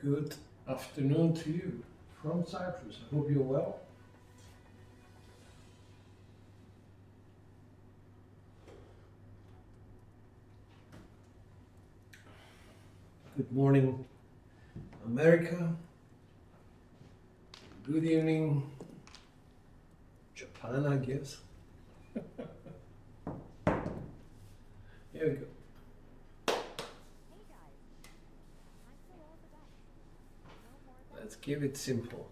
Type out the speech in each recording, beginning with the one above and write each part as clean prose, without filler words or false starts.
Good afternoon to you from Cyprus. I hope you're well. Good morning, America. Good evening, Japan, I guess. Here we go. Let's keep it simple.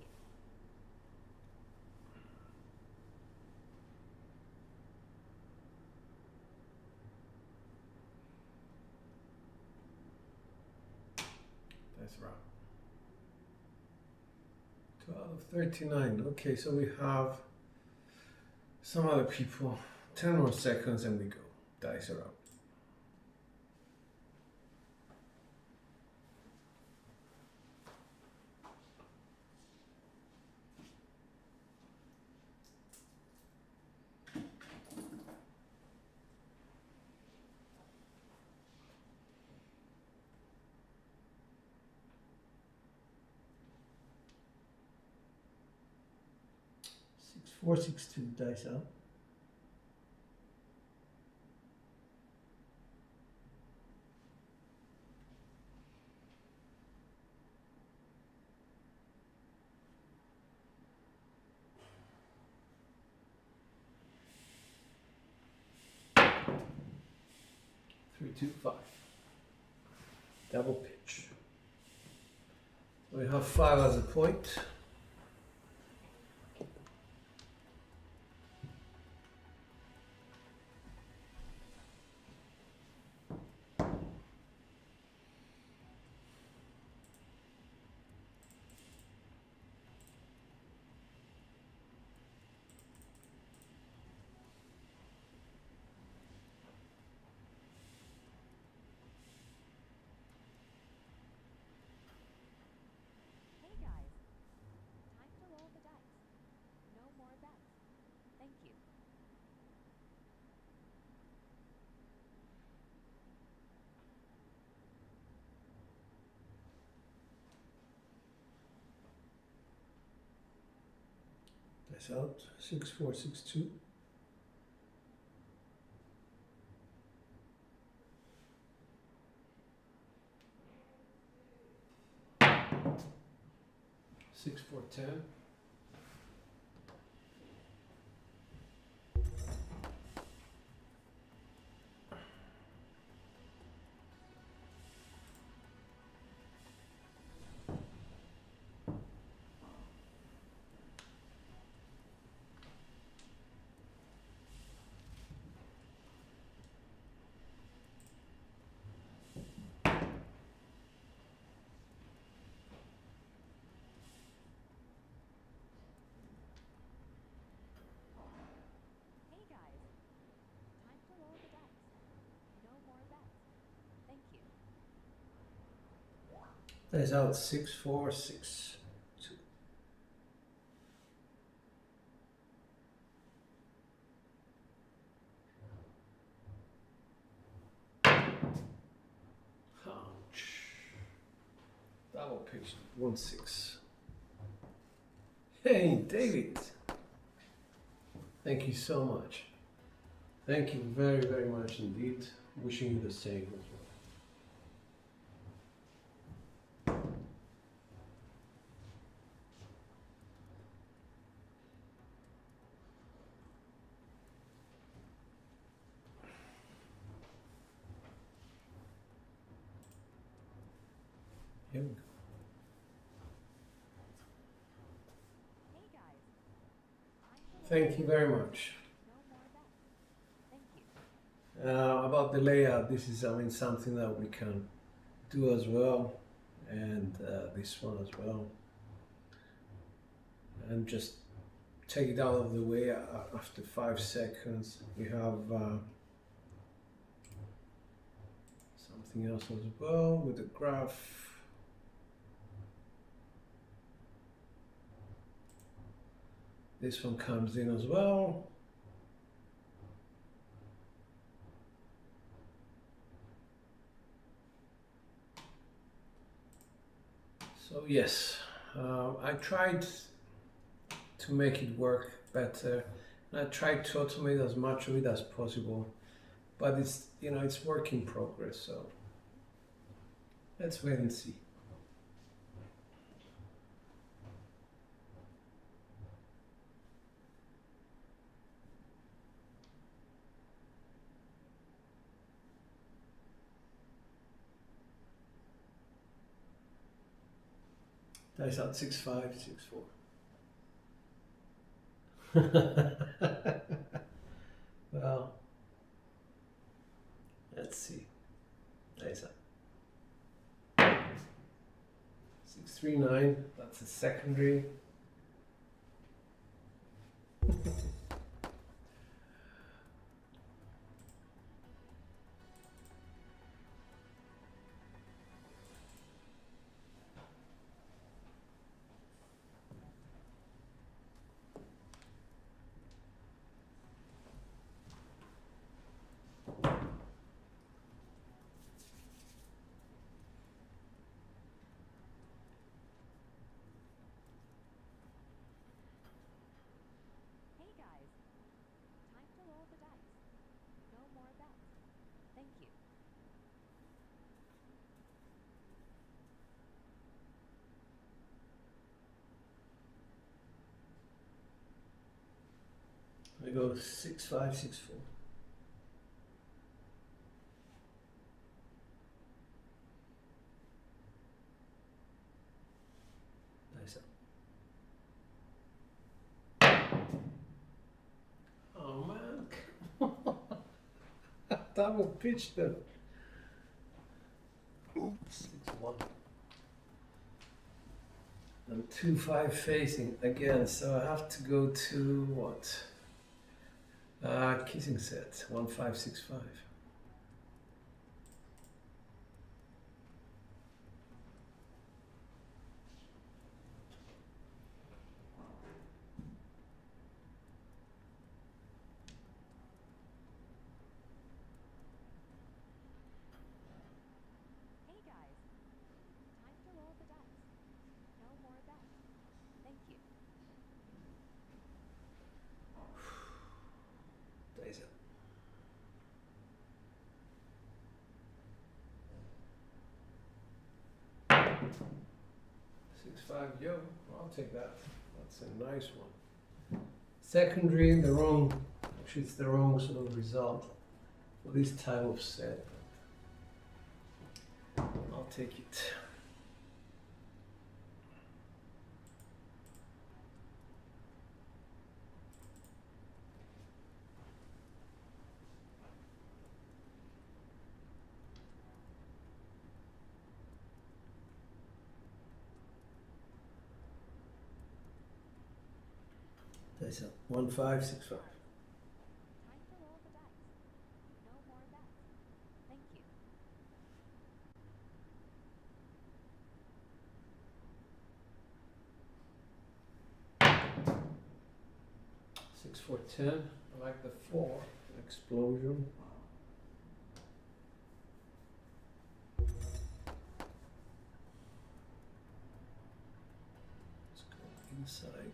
That's right. 2 out of 39. Okay, so we have some other people. 10 more seconds and we go. Dice are up. Four, 6, 2, dice out. Three, 2, 5. Double pitch. We have 5 as a point. Dice out. 6, 4, 6, 2. Six, 4, 10. Dice out. 6, 4, 6, 2. Ouch. Double pitch. 1, 6. Hey, David. Thank you so much. Thank you very, very much indeed. Wishing you the same as well. Here we go. Thank you very much. About the layout, this is, something that we can do as well, and this one as well, and just take it out of the way after 5 seconds. We have something else as well with the graph. This one comes in as well. yes, I tried to make it work better. And I tried to automate as much of it as possible, but it's, you know, it's work in progress. So let's wait and see. Dice out 6-5, 6-4. Well, let's see. Dice out 6-3-9. That's a secondary. I go 6-5, 6-4. Nice. Oh man. Double pitch them. Oops. 6-1. I'm 2-5 facing again, so I have to go to what? Kissing set, 1-5-6-5. Days up. 6-5, yo, I'll take that. That's a nice one. Secondary, the wrong, actually it's the wrong sort of result for this type of set. I'll take it. That's a 1-5-6-5. Six, 4, 10. I like the 4. Explosion. Let's go inside.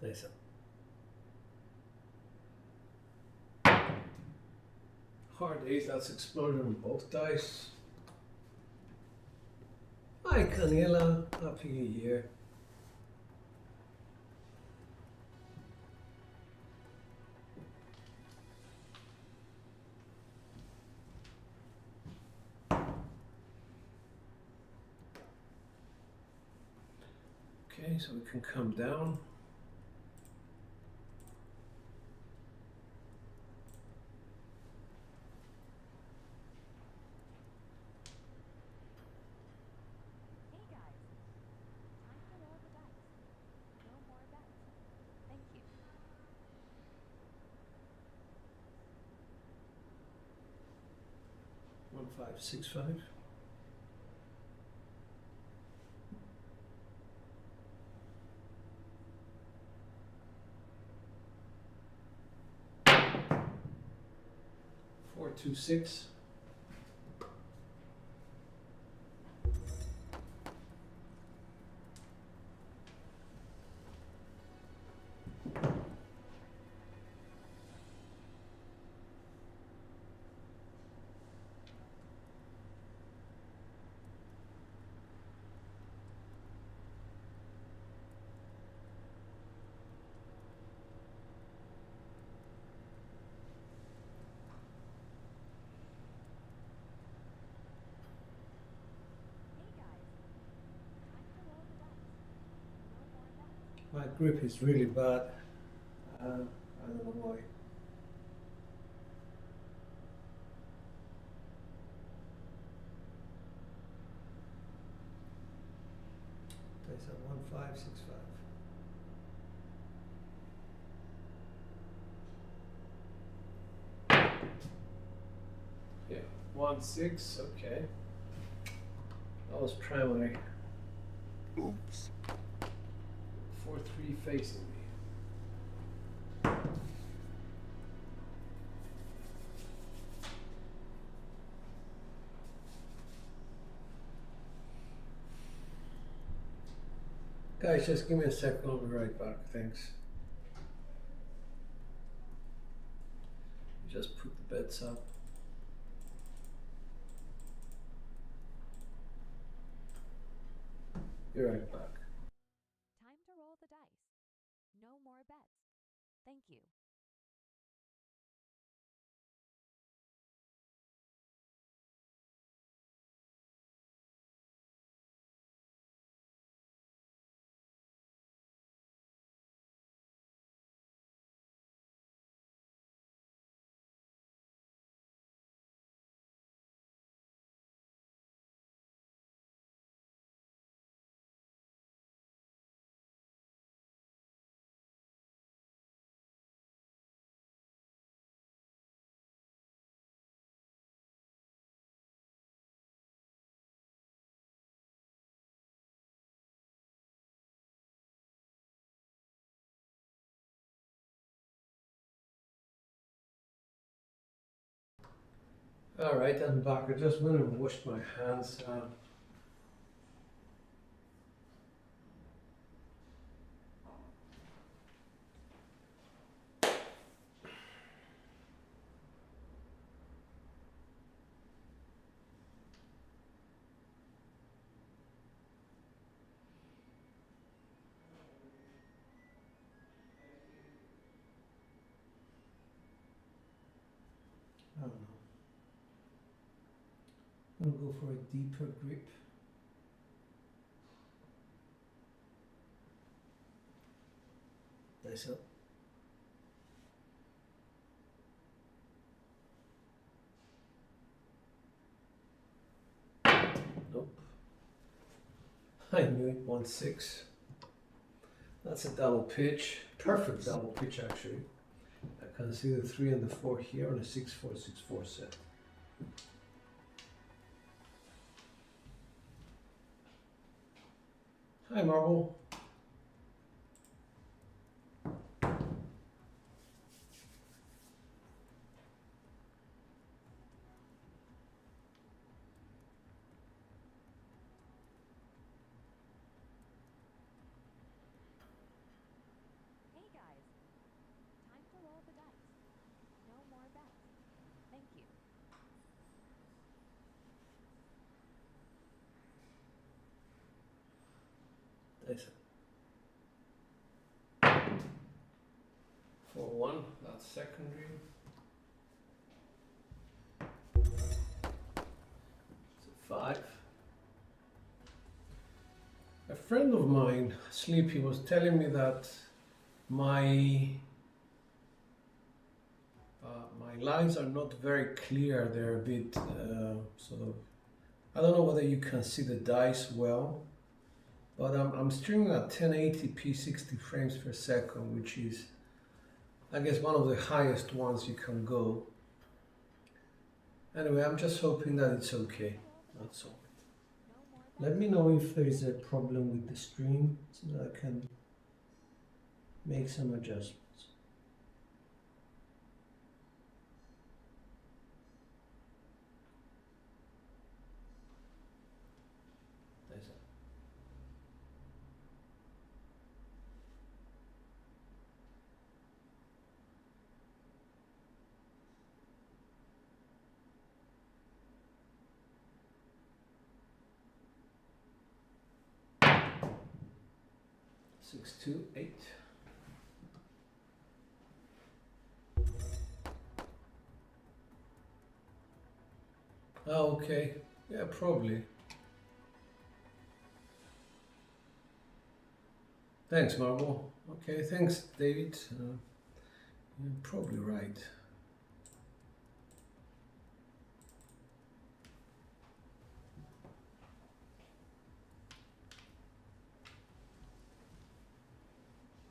Nice. Hard ace, that's explosion on both dice. Hi Canela, happy New Year. Okay, so we can come down. 1565. Four, two, six. My grip is really bad. I don't know why. That's at 1565. Yeah, 1-6. Okay. That was primary. Oops. 4-3 facing me. Guys, just give me a second, I'll be right back, thanks. Just put the bets up. Be right back. Time to roll the dice. No more bets. Thank you. All right, I'm back. I just went and washed my hands. I don't know. I'm gonna go for a deeper grip. Nice up. Nope. I knew it, 1-6. That's a double pitch. Perfect double pitch, actually. I can see the 3 and the 4 here on a 6-4, 6-4 set. Hi, Marble. Hey guys. Time to roll the dice. No more bets. Thank you. Nice. 4-1, that's secondary. It's a 5. A friend of mine, Sleepy, was telling me that my lines are not very clear. They're a bit sort of. I don't know whether you can see the dice well, but I'm streaming at 1080p 60 frames per second, which is, I guess, one of the highest ones you can go. Anyway, I'm just hoping that it's okay. That's all. No more bets. Let me know if there is a problem with the stream so that I can make some adjustments. There's a 628. Oh, okay. Yeah, probably. Thanks, Marvel. Okay, thanks, David. You're probably right.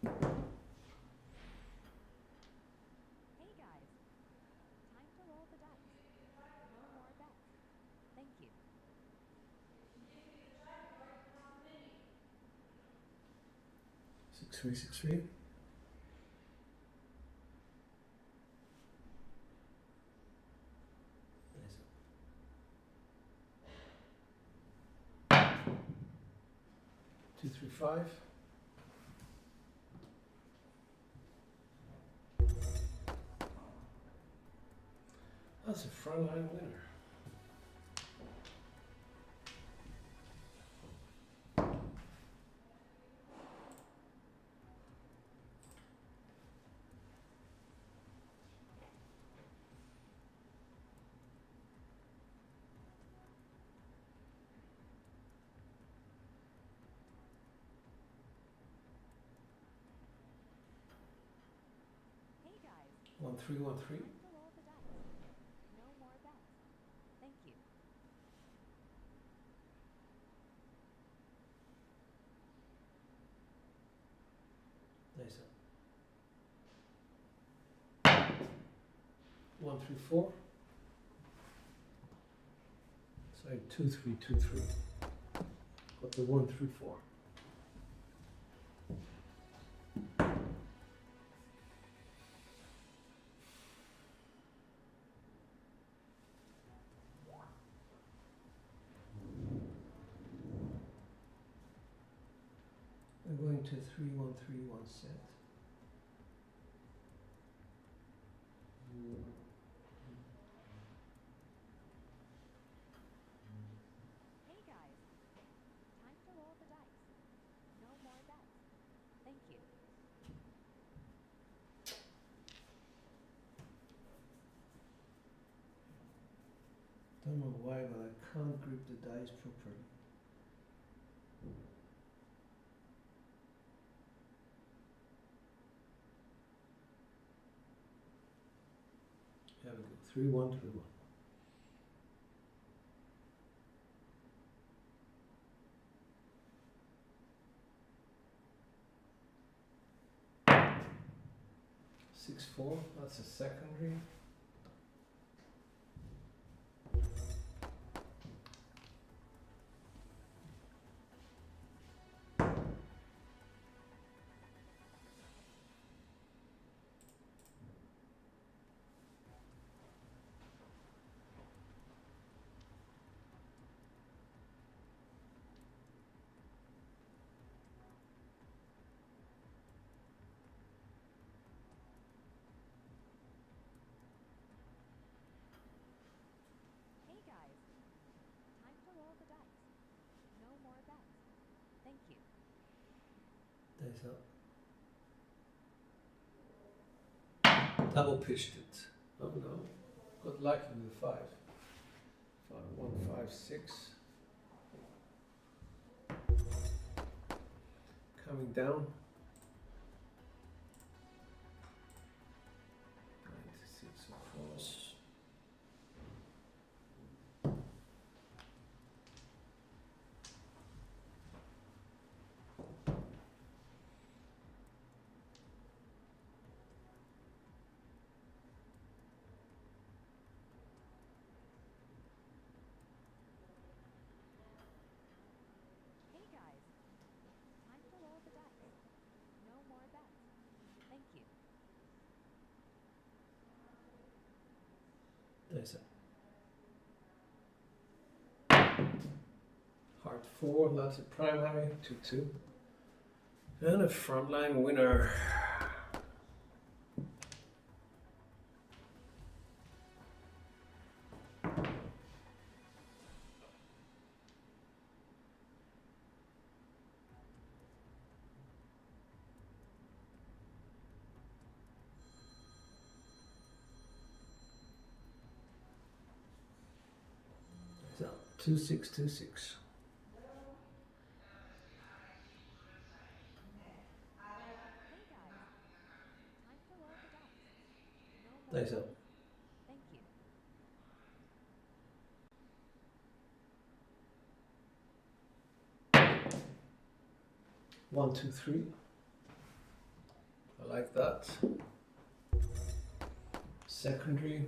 Hey guys, time to roll the dice. No more bets. Thank you. 6363. There's a 235. That's a frontline winner. Hey guys, 1313. time to roll the dice. No more bets. Thank you. There's a 134. Sorry, 2323. Got the 134. I'm going to 3131 set. Hey guys, time to roll the dice. No more bets. Thank you. Don't know why, but I can't grip the dice properly. Here we go. 3131. Six four. That's a secondary. Hey guys, time to roll the dice. No more bets. Thank you. There's a double pitched it. Oh no. Got lucky with the 5. 5156. Coming down. 96 across. Streamyard 4, that's a primary, 2-2. And a frontline winner. So 2626. Hey guys, time to roll the dice. No more Dice up. bets. Thank you. 1, 2, 3. I like that. Secondary.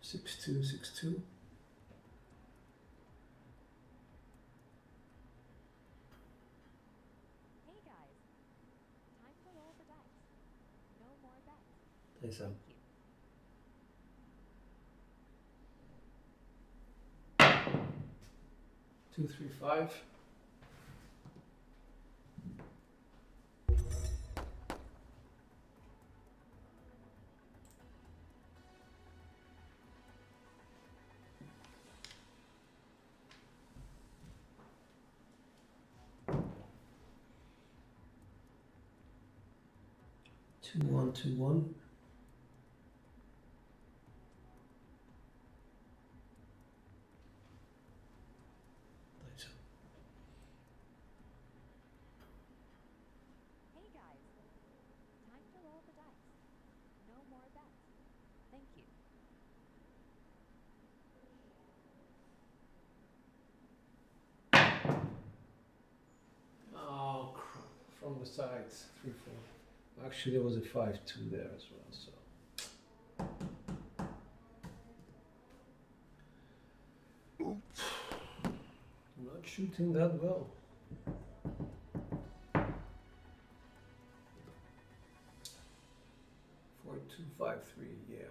Six two, 6-2. Hey guys, time to roll the dice. No more bets. Dice up. Thank you. 2, 3, 5. Two, 1, 2, 1. Dice up. Hey guys, time to roll the dice. No more bets. Thank you. Oh, crap. From the sides, 3, 4. Actually, there was a 5-2 there as well, so. Oops. I'm not shooting that well. 4, 2, 5, 3, yeah.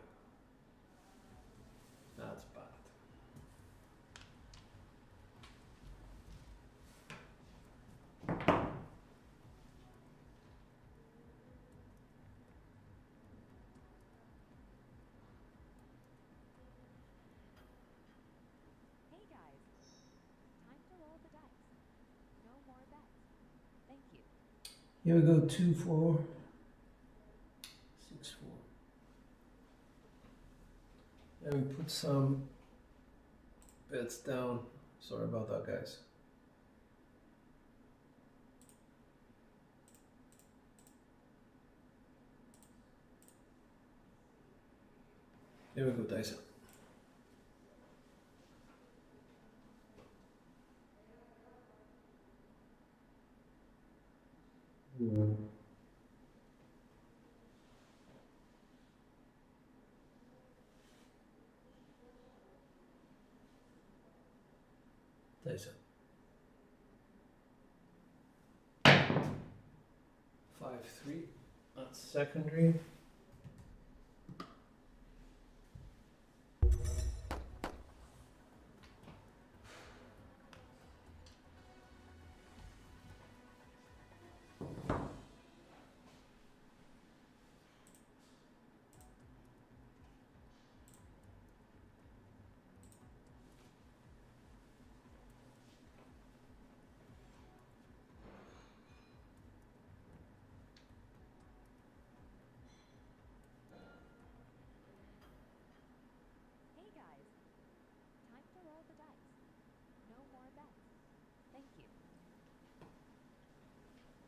That's bad. Hey guys, time to roll the dice. No more bets. Thank you. Here we go, 2, 4, 6, 4. And we put some bets down. Sorry about that, guys. Here we go, dice up. Dice up. 5, 3. That's secondary. Hey guys, time to roll the dice. No more bets. Thank you.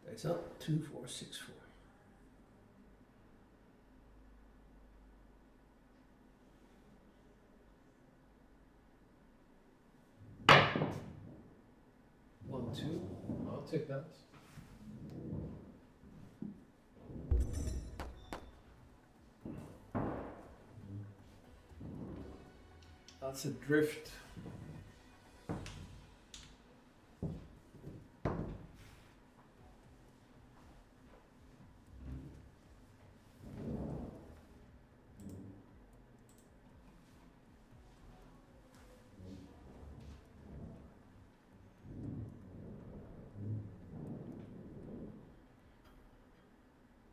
Dice up. 2, 4, 6, 4. One, 2. I'll take that. That's a drift. Hey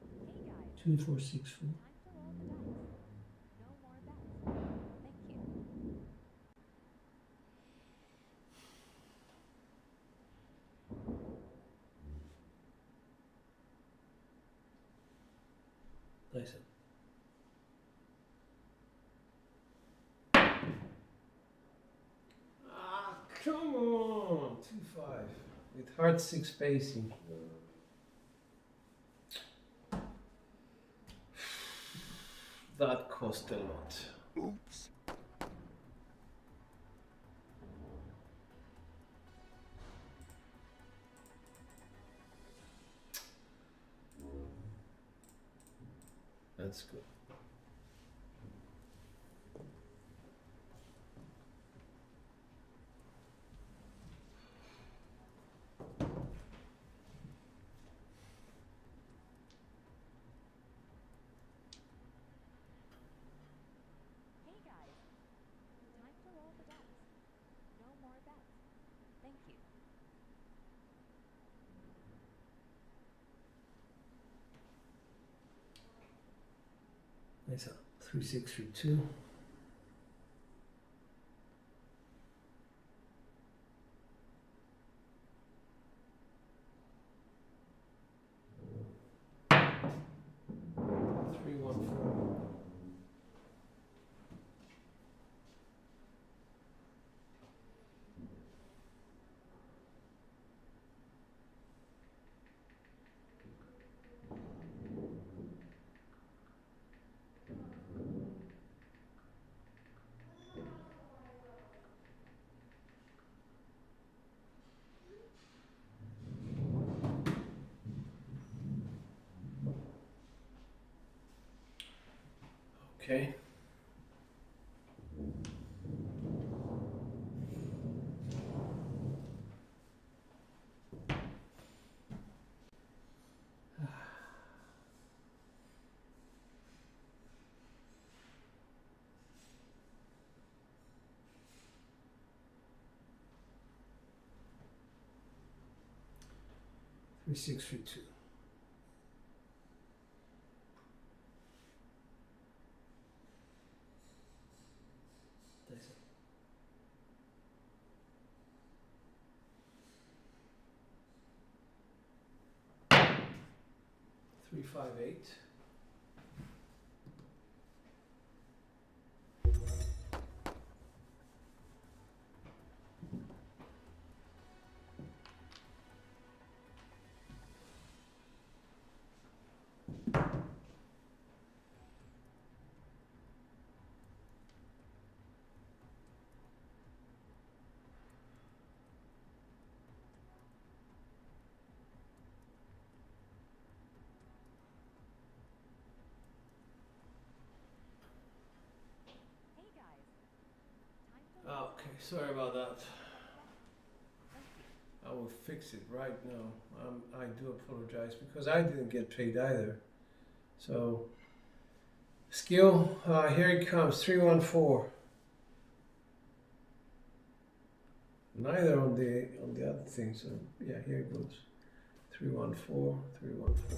guys, 2464. time to roll the dice. No more bets. Thank you. Nice. Ah, come on! 2-5 with hard 6 spacing. That cost a lot. Oops. That's good. Hey guys, time to roll the dice. No more bets. Thank you. Nice. 3632. Three, one, four. Okay. Three, 632. Nice. 358. Hey guys, time to roll the Okay, dice. sorry about that. Thank you. I will fix it right now. I do apologize because I didn't get paid either. So, skill, here it comes, 314. Neither on the other thing, so yeah, here it goes. 314, 314.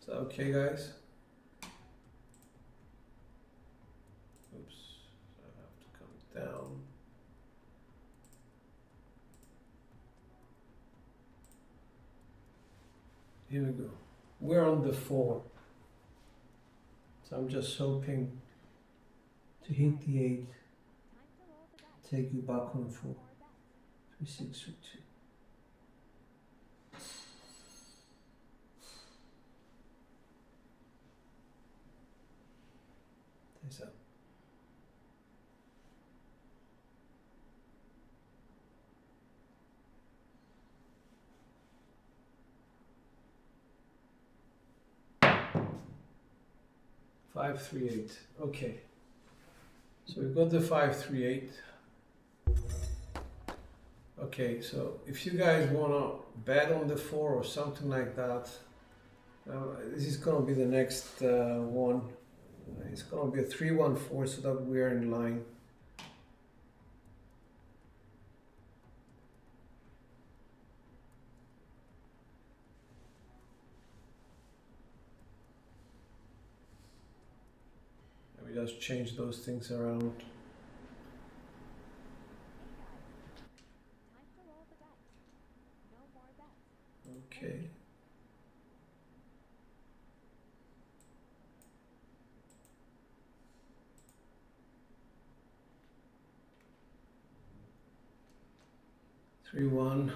Is that okay, guys? Oops, I have to come down. Here we go. We're on the 4. So I'm just hoping to hit the 8, Time to roll the dice. take you back on 4. No more bets. 3, 6, 2. There's that. 538. Okay. So we've got the 538. Okay, so if you guys wanna bet on the 4 or something like that, this is gonna be the next one. It's gonna be a 3-1-4 so that we're in line. And we just change those things around. Time to roll the dice. No more bets. Okay. Three, 1.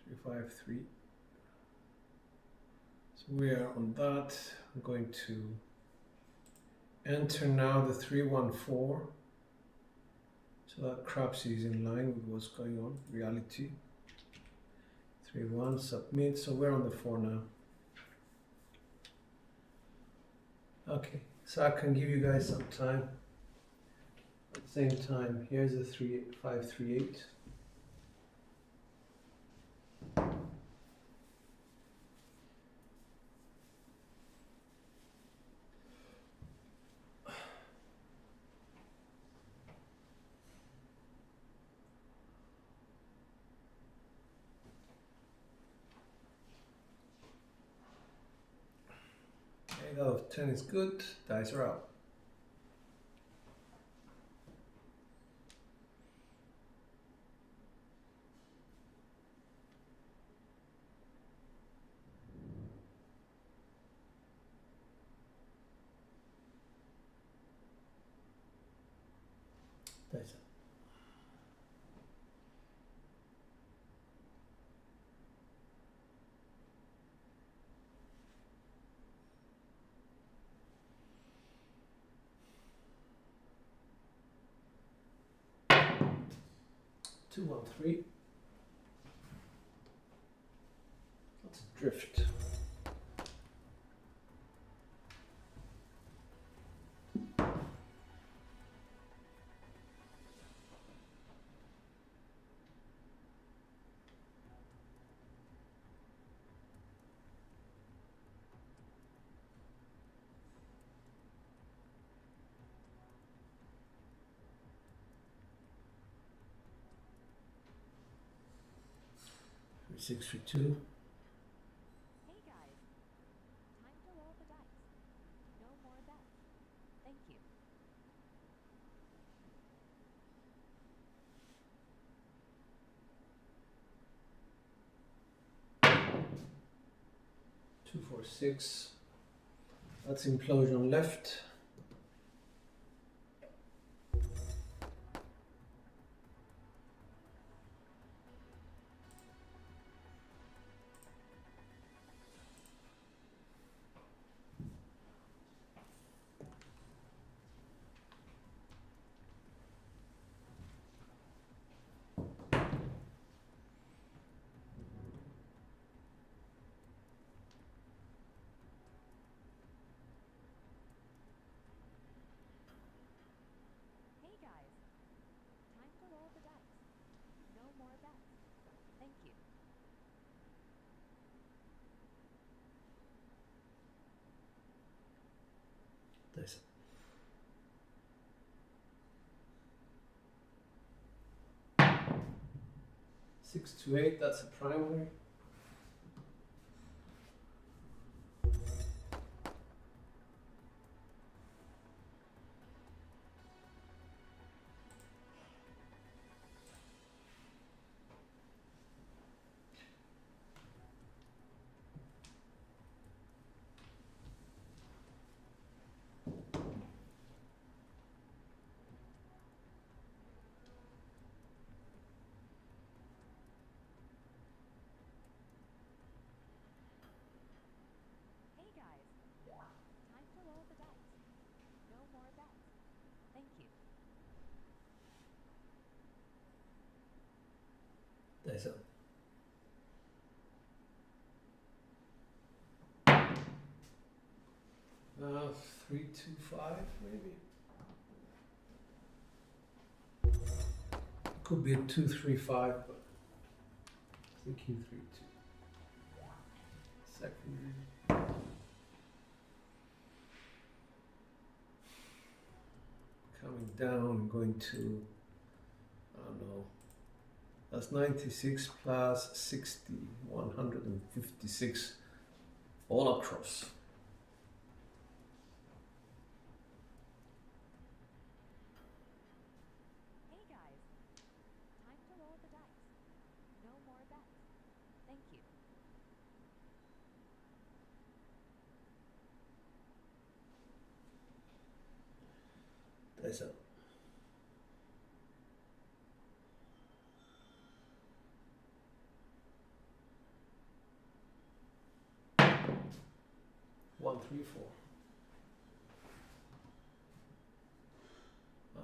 3, 5, 3. So we are on that. I'm going to enter now the 3-1-4. So that Crapsee is in line with what's going on, reality. 3-1, submit. So we're on the 4 now. Okay, so I can give you guys some time. At the same time, here's a 538. Eight out of 10 is good. Dice are out. Dice out. Two, 1, 3. That's a drift. Six for 2. Hey guys. Time to roll the dice. No more bets. Thank you. Two, 4, 6. That's implosion left. Hey guys. Time to roll the dice. No more bets. Thank you. Dice. 6 to 8, that's a primary. Hey guys. Time to roll the dice. No more bets. Thank you. Dice up. 325 maybe. Could be a 235, but thinking 32. Second. Coming down, going to, I don't know, that's 96 plus 60, 156 all across. Hey guys, time to roll the dice. No more bets. Thank you. That's it. One, three, four.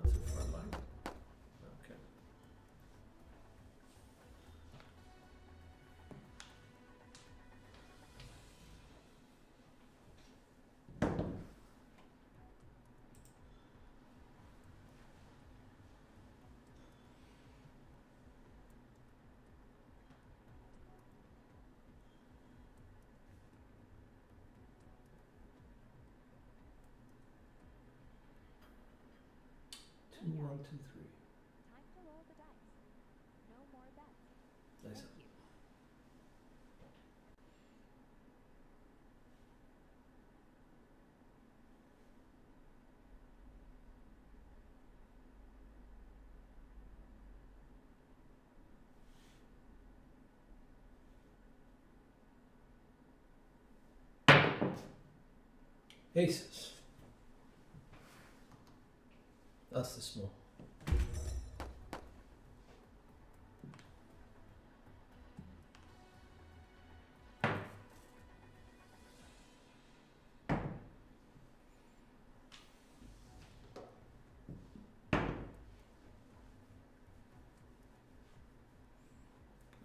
That's a front line. Okay. Two, one, two, three. Time to roll the dice. No more bets. Nice. Thank you. Aces. That's the small.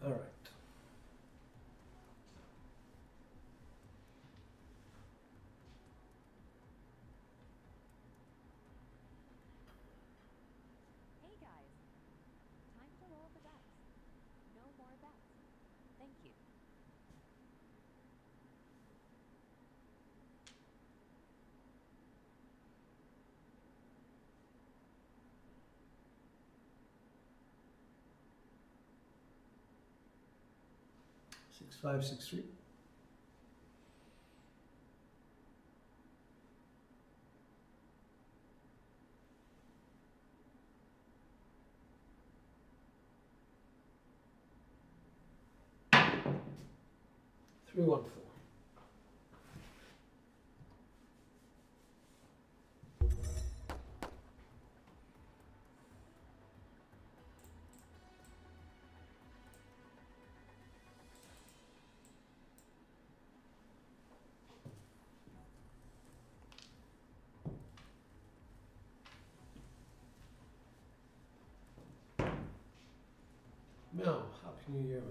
All right. Hey guys, time to roll the dice. No more bets. Thank you. Six, five, six, three. Three, one, four. No, Happy New Year, man.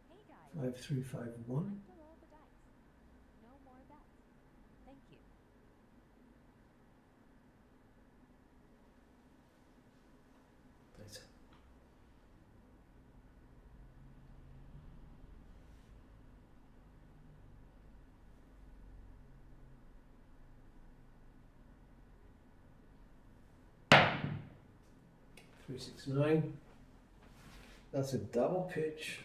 Hey guys, 5, 3, 5, 1. time to roll the dice. No more bets. Thank you. That's it. Three, six, nine. That's a double pitch.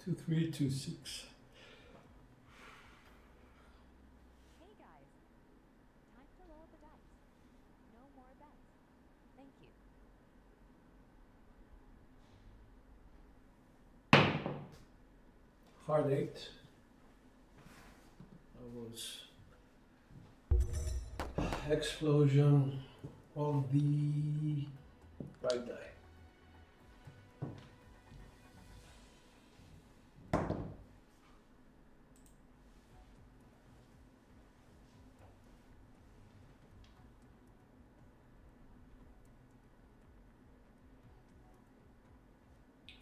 Two, three, two, six. Hey guys, time to roll the dice. No more bets. Thank you. Hard 8. That was explosion of the right die.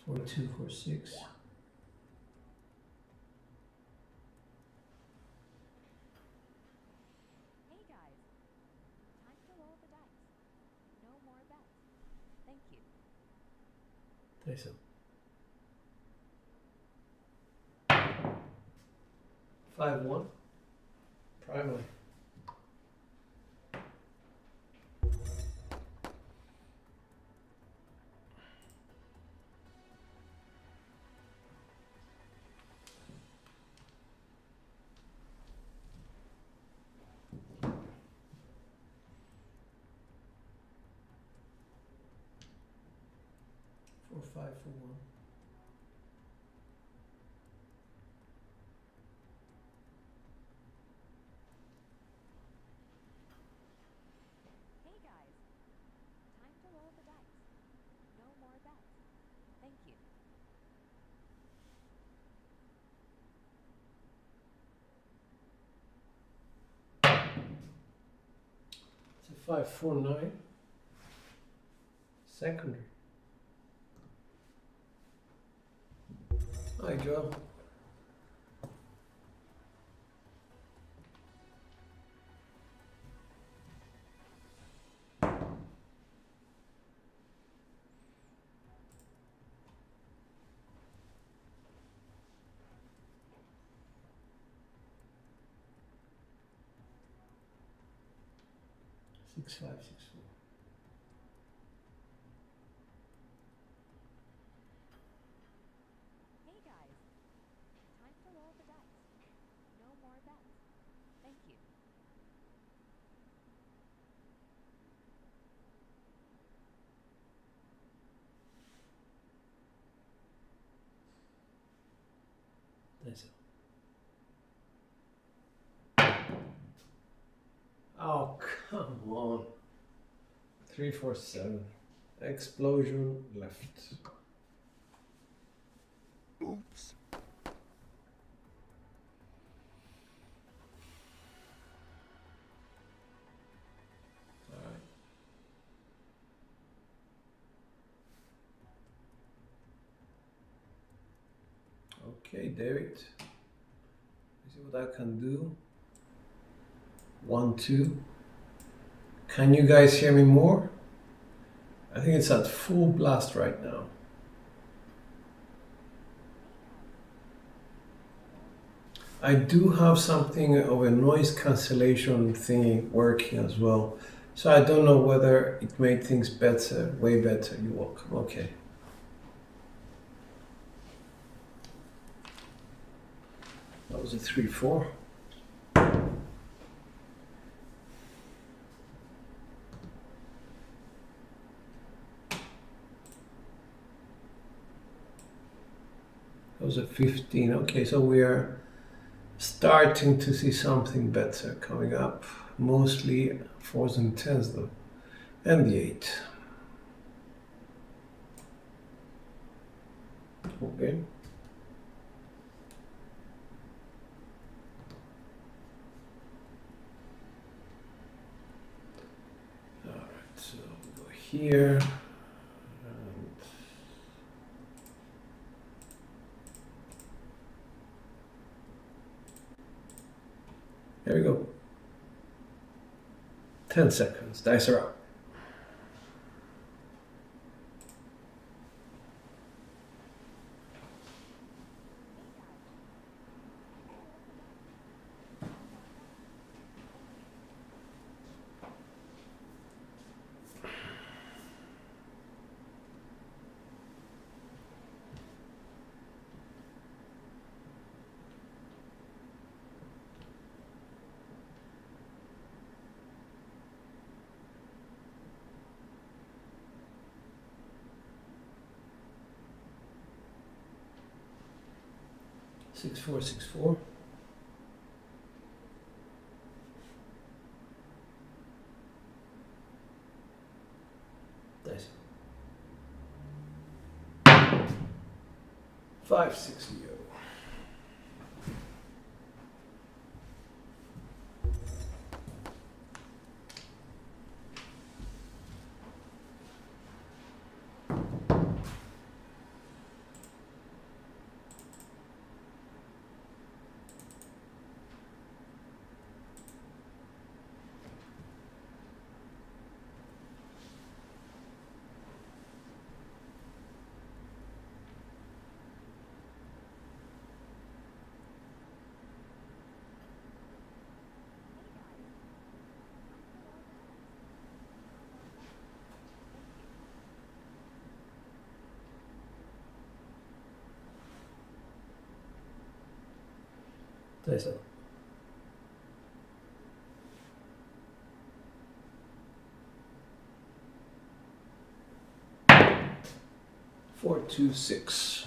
For 2, for 6. Hey guys, time to roll the dice. No more bets. Thank you. Nice. 5-1. Primary. For 5 for 1. Hey guys, time to roll the dice. No more bets. Thank you. It's a 5-4-9. Secondary. Hi, Joe. Six, 5, 6, 4. Hey guys, time to roll the dice. No more bets. Thank you. Nice. Oh, come on. 3, 4, 7. Explosion left. Oops. Alright. Okay, David. See what I can do. 1, 2. Can you guys hear me more? I think it's at full blast right now. I do have something of a noise cancellation thingy working as well. So I don't know whether it made things better, way better. You're welcome. Okay. That was a 3-4. That was a 15. Okay, so we are starting to see something better coming up. Mostly 4s and 10s though. And the 8. Okay. Alright, so we go here. There we go. 10 seconds. Dice are up. 6464. Nice. 560. Nice. 426.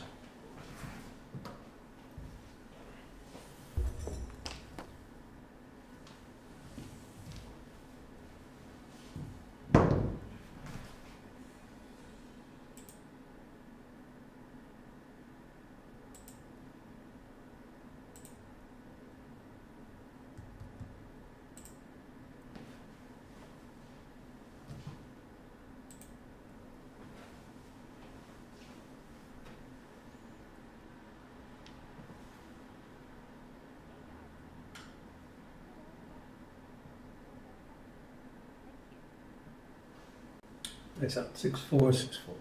Nice out. 6464.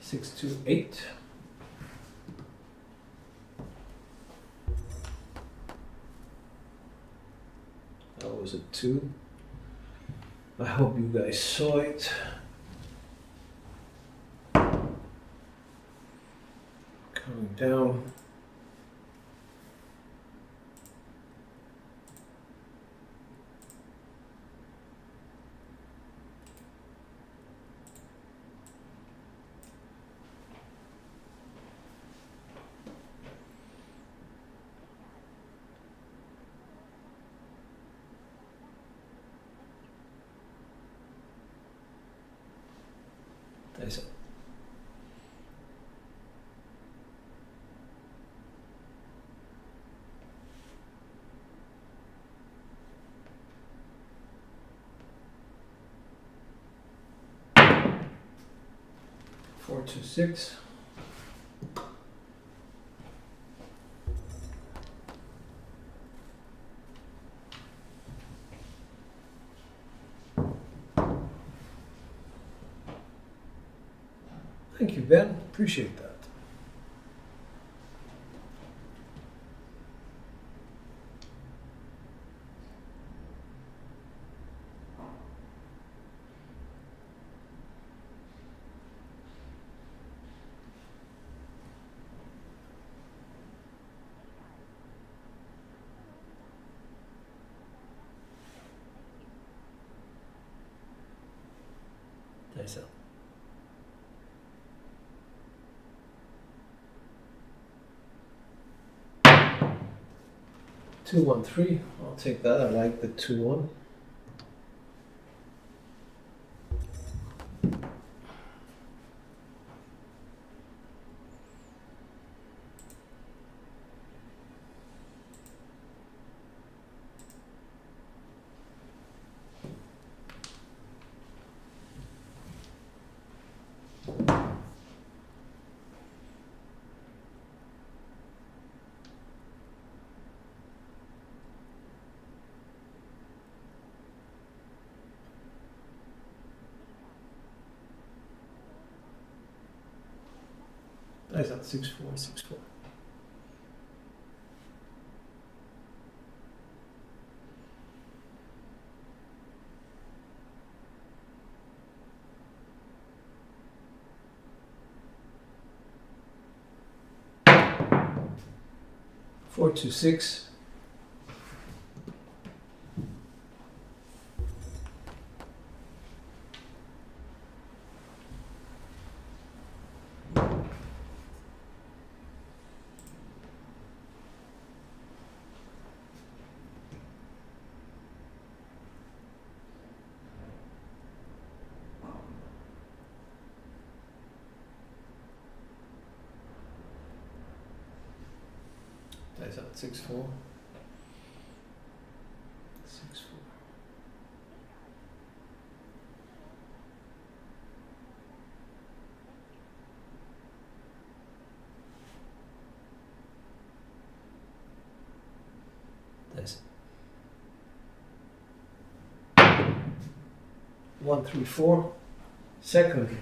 Six, two, eight. That was a 2. I hope you guys saw it. Coming down. Nice. 426. Thank you, Ben. Appreciate that. Nice out. 213. I'll take that. I like the 2-1. Nice out. 6464. Four, two, six. That's at 6-4. 6-4. That's 1-3-4. Secondary.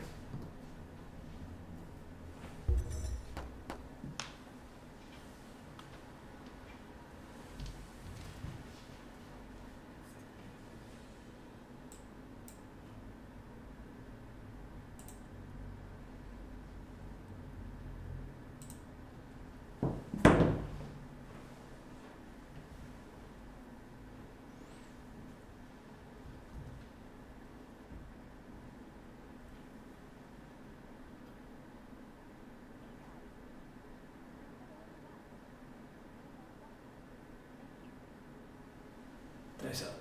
Nice up.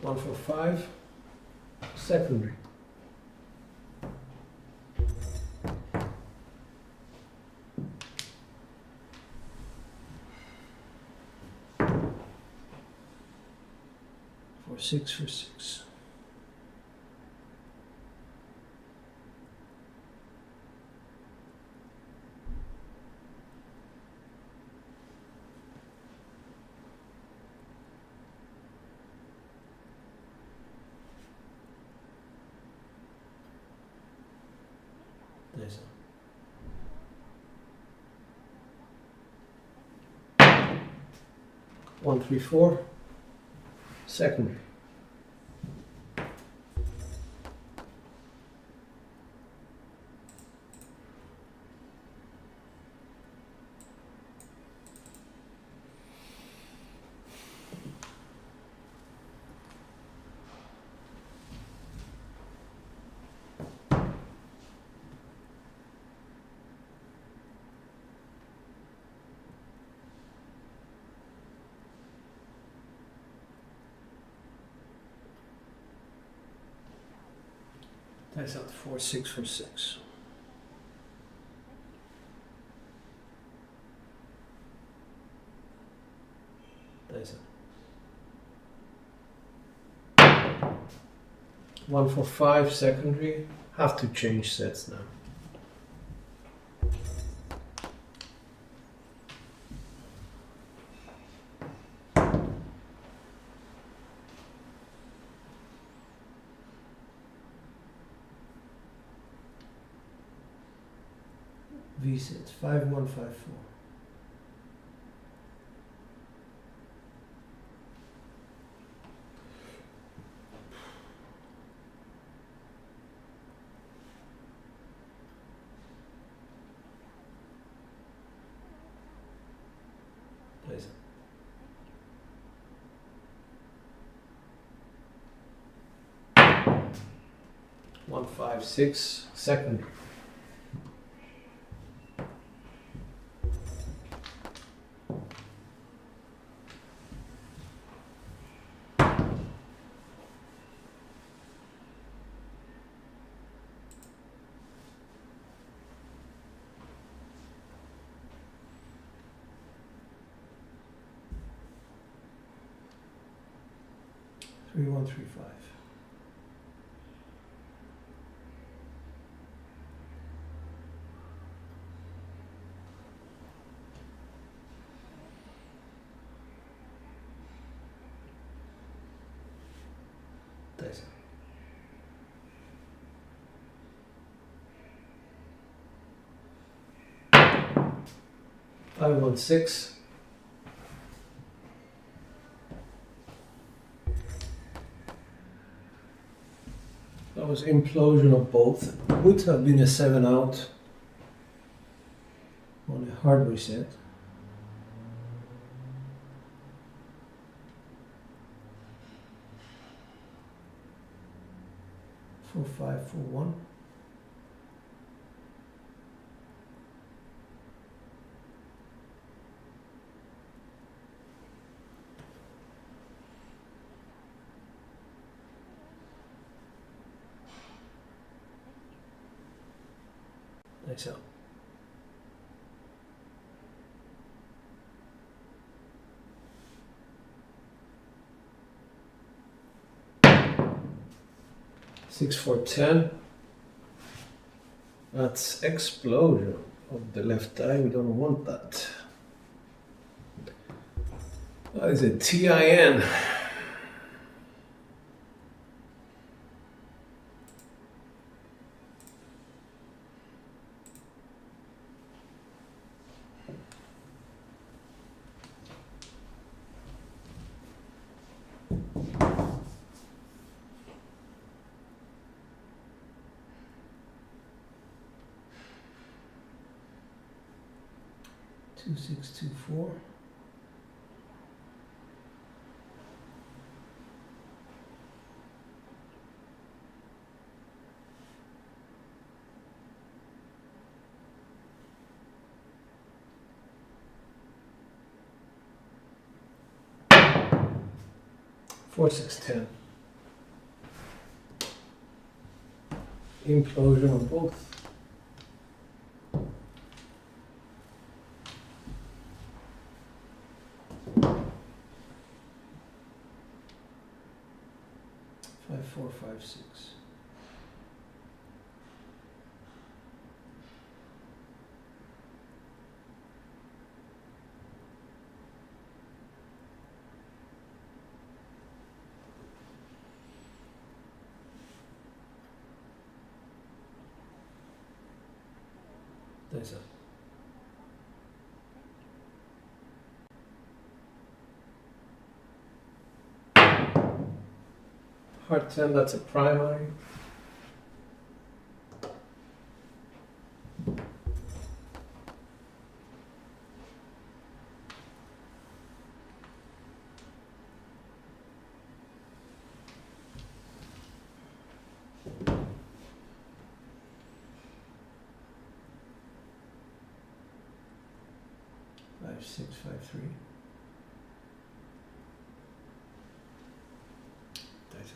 One for 5. Secondary. For 6 for 6. Nice. 1-3-4. Secondary. That's out 4, 6 for 6. That's it. 1 for 5 secondary. Have to change sets now. V sets 5-1-5-4. Please. One, 5, 6, secondary. Three, 1, 3, 5. That's it. 5, 1, 6. That was implosion of both. Would have been a 7 out on a hard reset. Four, 5, 4, 1. Nice out. Six, 4, 10. That's explosion of the left eye. We don't want that. That is a TIN. Two, 6, 2, 4. Four, 6, 10. Implosion on both. Five, 4, 5, 6. Nice. Heart 10, that's a primary. Five, 6, 5, 3. Nice.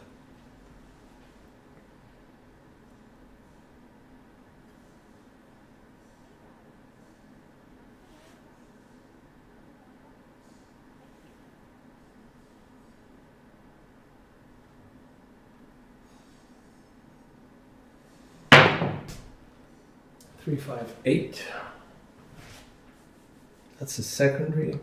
3, 5, 8. That's a secondary.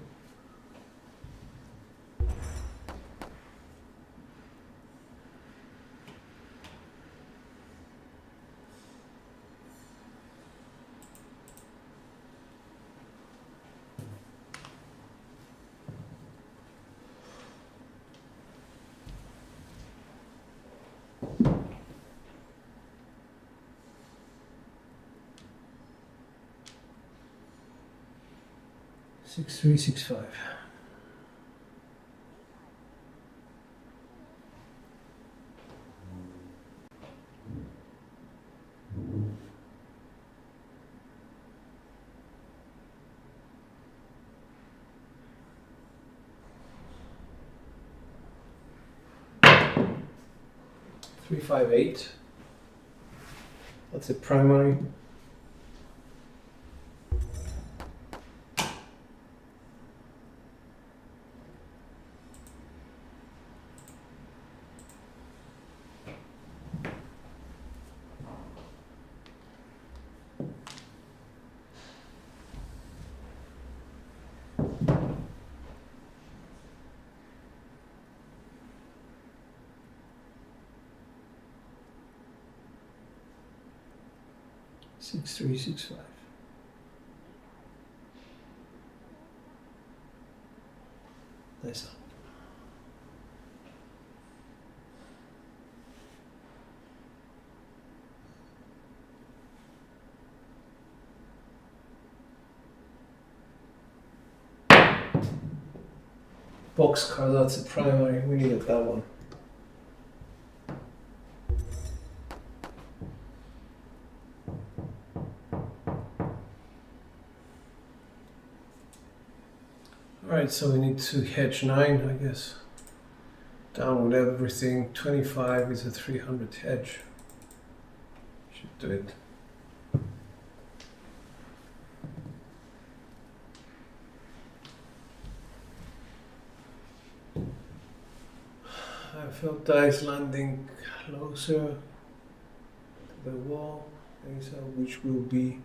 Six, 3, 6, 5. Three, 5, 8. That's a primary. Six, 3, 6, 5. Nice. Boxcar, that's a primary. We needed that one. Alright, so we need to hedge 9, I guess. Down with everything. 25 is a 300 hedge. Should do it. felt dice landing closer to the wall, which will be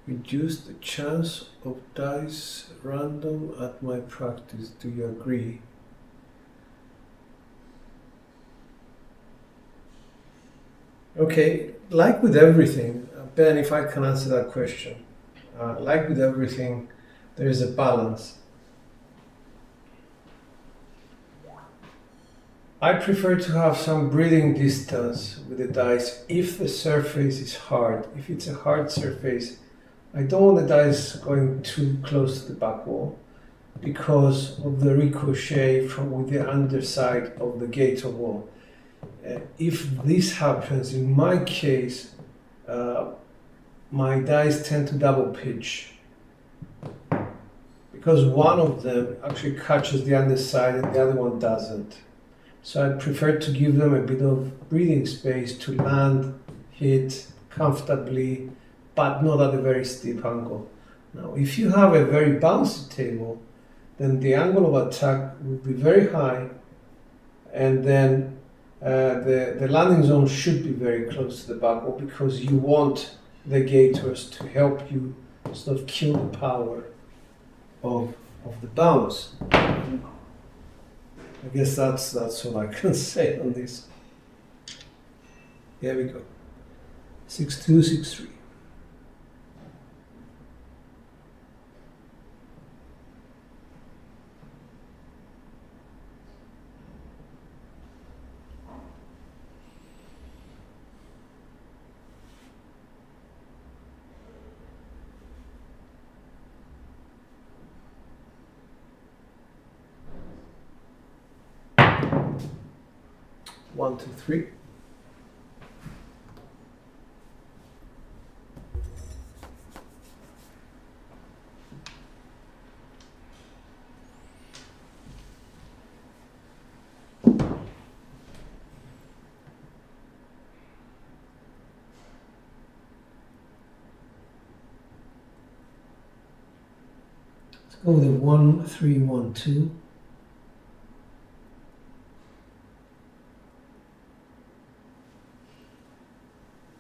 reduce the chance of dice random at my practice. Do you agree? Okay, like with everything, Ben, if I can answer that question, like with everything, there is a balance. I prefer to have some breathing distance with the dice if the surface is hard. If it's a hard surface, I don't want the dice going too close to the back wall because of the ricochet from with the underside of the gator wall. If this happens, in my case, my dice tend to double pitch because one of them actually catches the underside and the other one doesn't. So I prefer to give them a bit of breathing space to land, hit comfortably, but not at a very steep angle. Now, if you have a very bouncy table, then the angle of attack will be very high, and then the landing zone should be very close to the back wall because you want the gators to help you sort of kill the power of the bounce. I guess that's all I can say on this. Here we go. 6-2, 6-3. One, two, three. Let's go with a 1, 3, 1, 2.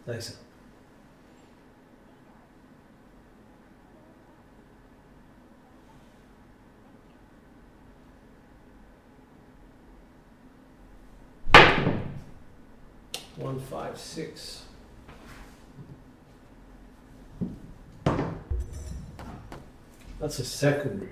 Nice. One, 5, 6. That's a secondary.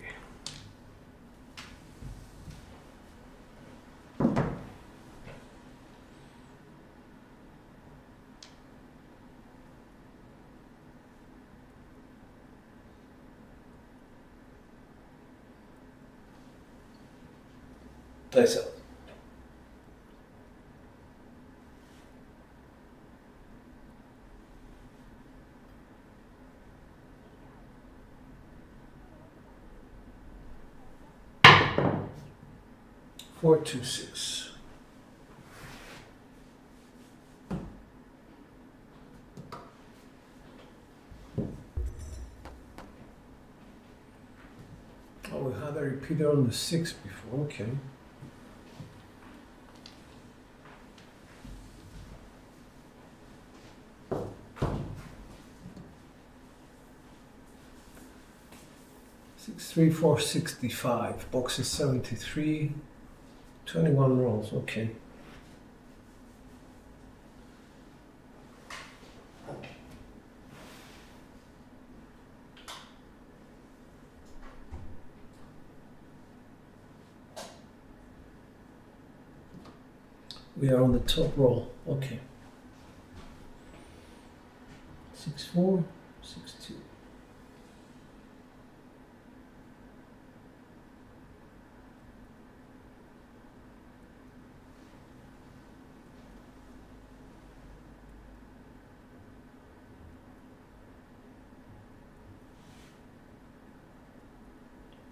Dice out. Four, two, six. Oh, we had a repeater on the 6 before. Okay. Six, 3, 4, 65. Box is 73. 21 rolls. Okay. We are on the top roll. Okay. 6, 4, 6, 2.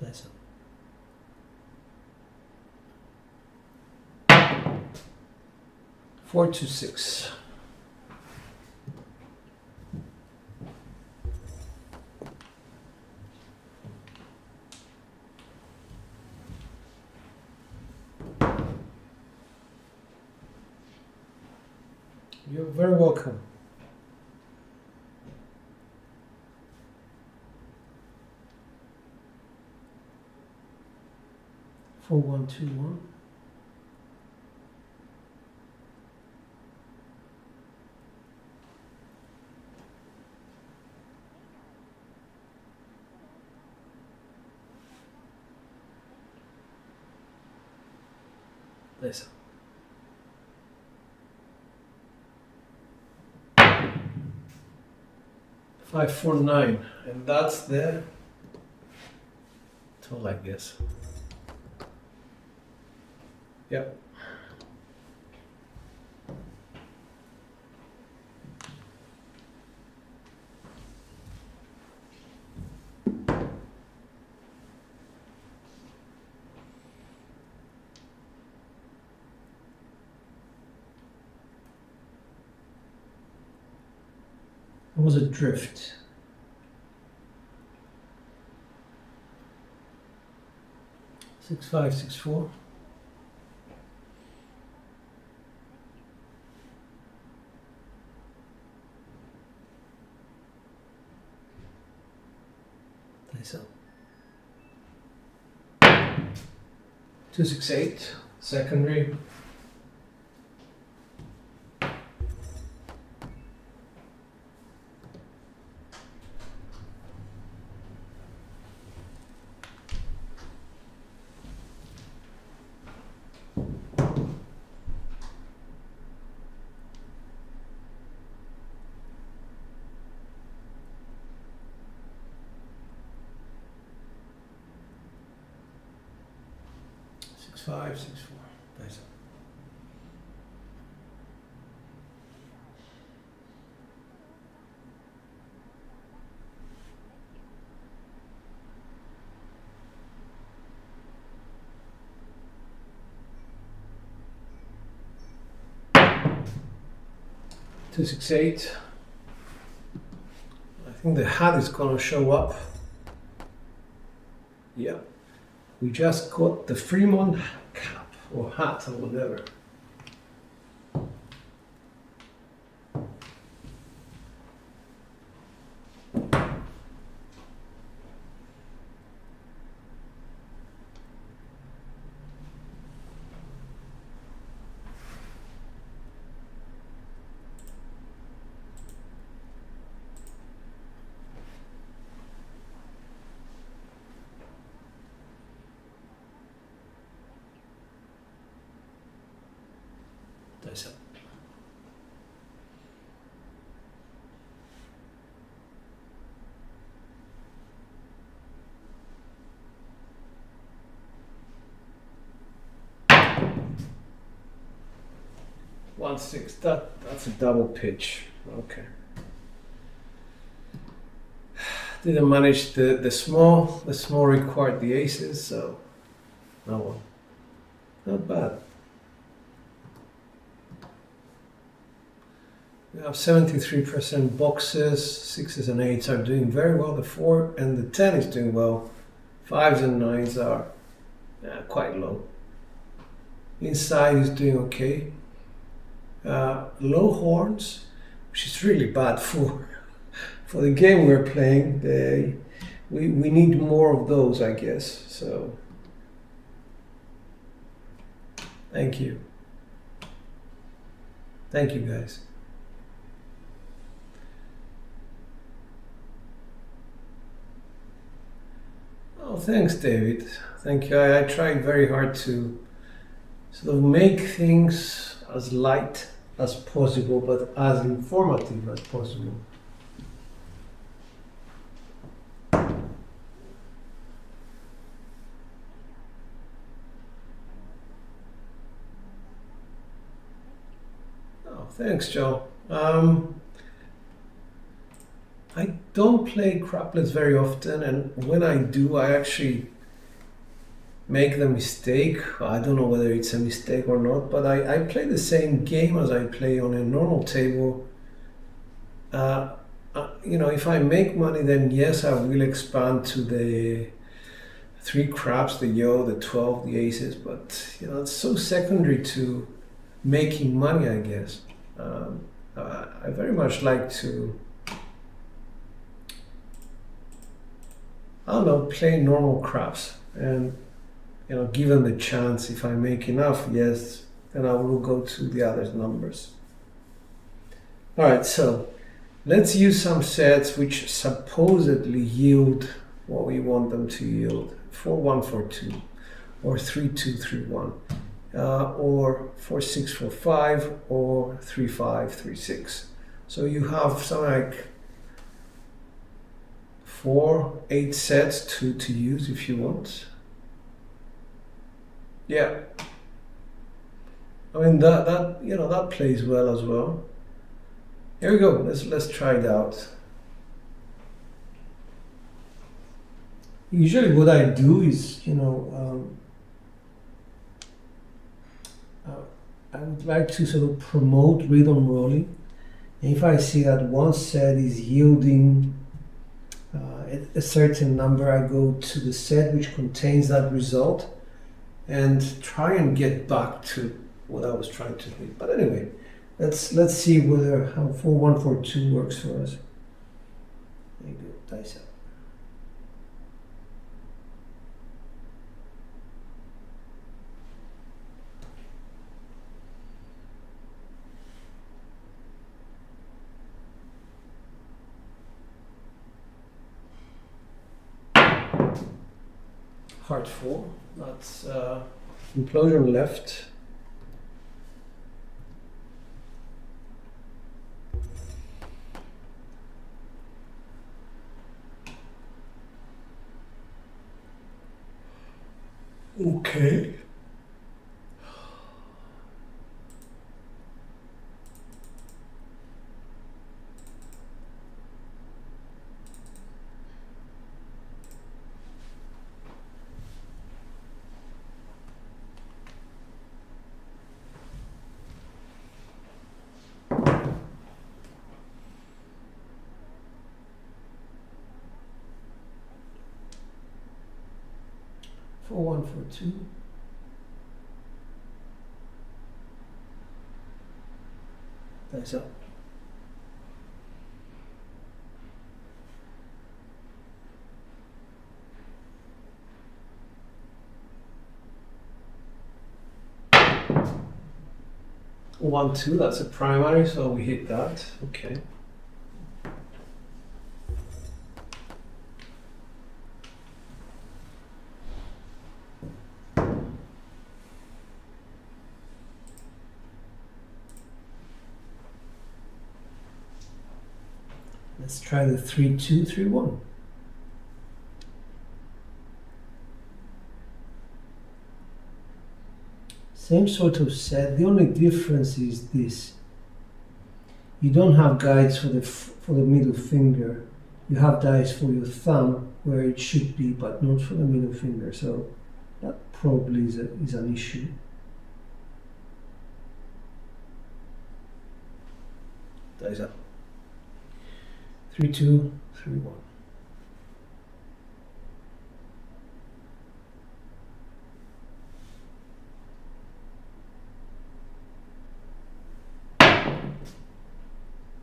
That's it. 4, 2, 6. You're very welcome. Four one two one. Listen. 549, and that's the total, I guess. Yep. It was a drift. Six five six four. So 268 secondary. Five, 6, 4. Nice. Two, 6, 8. I think the hat is gonna show up. Yeah. We just got the Fremont cap or hat or whatever. Nice. One six. That's a double pitch. Okay. Didn't manage the small. The small required the aces, so no one. Not bad. We have 73% boxes, 6s and 8s are doing very well. The 4 and the 10 is doing well. 5s and 9s are quite low. Inside is doing okay. Low horns, which is really bad for the game we're playing. We need more of those, I guess. So thank you. Thank you, guys. Oh, thanks, David. Thank you. I tried very hard to sort of make things as light as possible, but as informative as possible. Oh, thanks, Joe. I don't play Crapless very often, and when I do, I actually make the mistake. I don't know whether it's a mistake or not, but I play the same game as I play on a normal table. You know, if I make money, then yes, I will expand to the 3 craps, the yo, the 12, the aces, but you know, it's so secondary to making money, I guess. I very much like to, I don't know, play normal craps, and you know, given the chance, if I make enough, yes, then I will go to the other numbers. All right, so let's use some sets which supposedly yield what we want them to yield: 4142, or 3231, or 4645, or 3536. So you have something like 4-8 sets to use if you want. Yeah, I mean that you know, that plays well as well. Here we go. Let's try it out. Usually, what I do is, you know, I would like to sort of promote rhythm rolling. And if I see that one set is yielding a certain number, I go to the set which contains that result and try and get back to what I was trying to do. But anyway, let's see whether how 4142 works for us. There you go, dice up. Heart 4, that's implosion left. Okay. For 142. That's up. One, two, that's a primary, so we hit that. Okay. Let's try the 3-2-3-1. Same sort of set. The only difference is this: you don't have guides for the middle finger. You have dice for your thumb where it should be, but not for the middle finger. So that probably is an issue. Dice up. 3-2-3-1.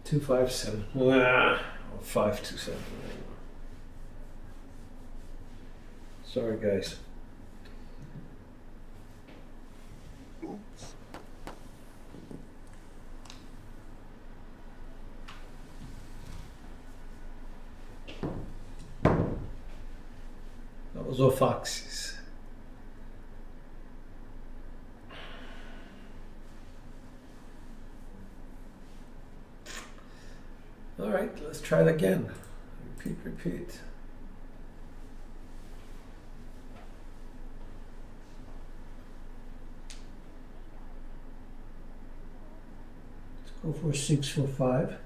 Two, 5, 7. 5, 2, 7. Sorry, guys. That was off axis. All right, let's try it again. Repeat. Let's go for 6, 4, 5.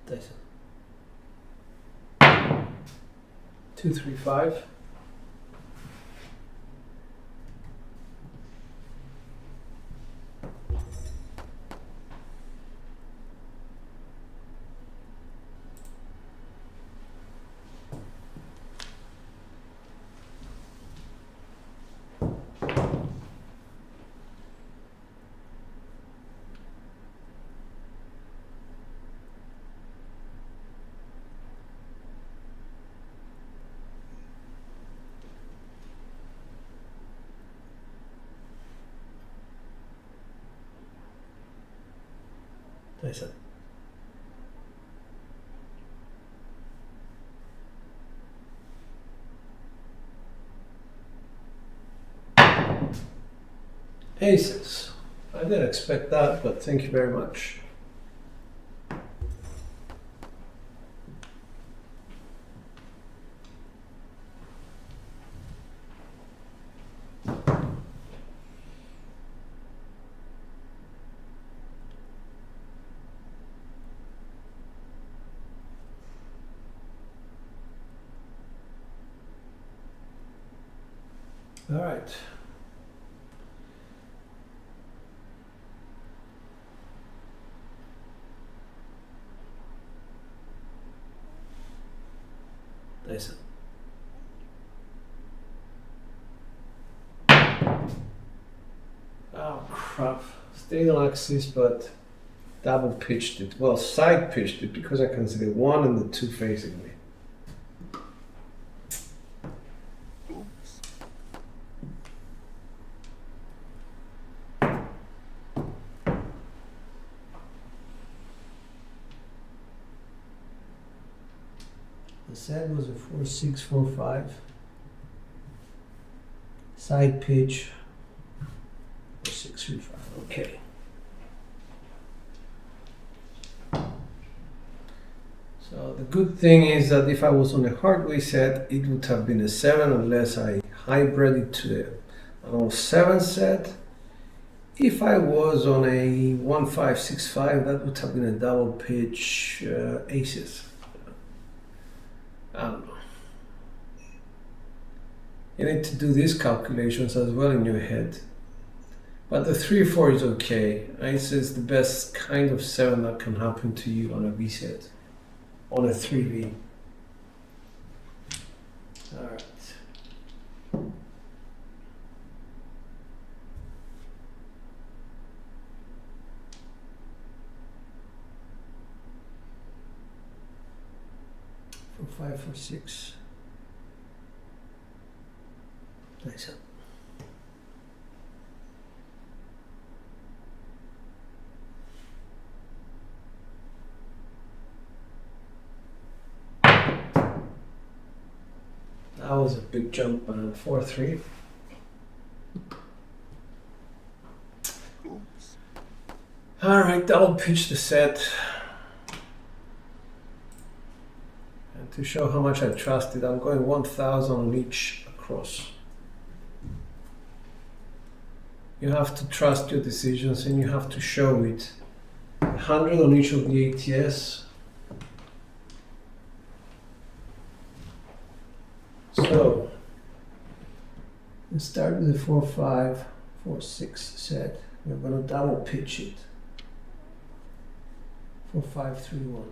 Dice. 2, 3, 5. That's it. Aces. I didn't expect that, but thank you very much. All right. Nice. Oh crap. Stayed on axis, but double pitched it. Well, side pitched it because I can see the 1 and the 2 facing me. Oops. The set was a 4-6-4-5. Side pitch. 4-6-3-5. Okay. So the good thing is that if I was on a hardware set, it would have been a 7 unless I hybrid it to a 7 set. If I was on a 1-5-6-5, that would have been a double pitch aces. I don't know. You need to do these calculations as well in your head. But the 3-4 is okay. Ace is the best kind of 7 that can happen to you on a V set. On a 3V. Alright. For 5 for 6. Nice. That was a big jump on 4-3. Oops. Alright, double pitch the set. And to show how much I trust it, I'm going 1,000 on each across. You have to trust your decisions and you have to show it. 100 on each of the ATS. So, let's start with the 4-5, 4-6 set. We're going to double pitch it. 4-5-3-1.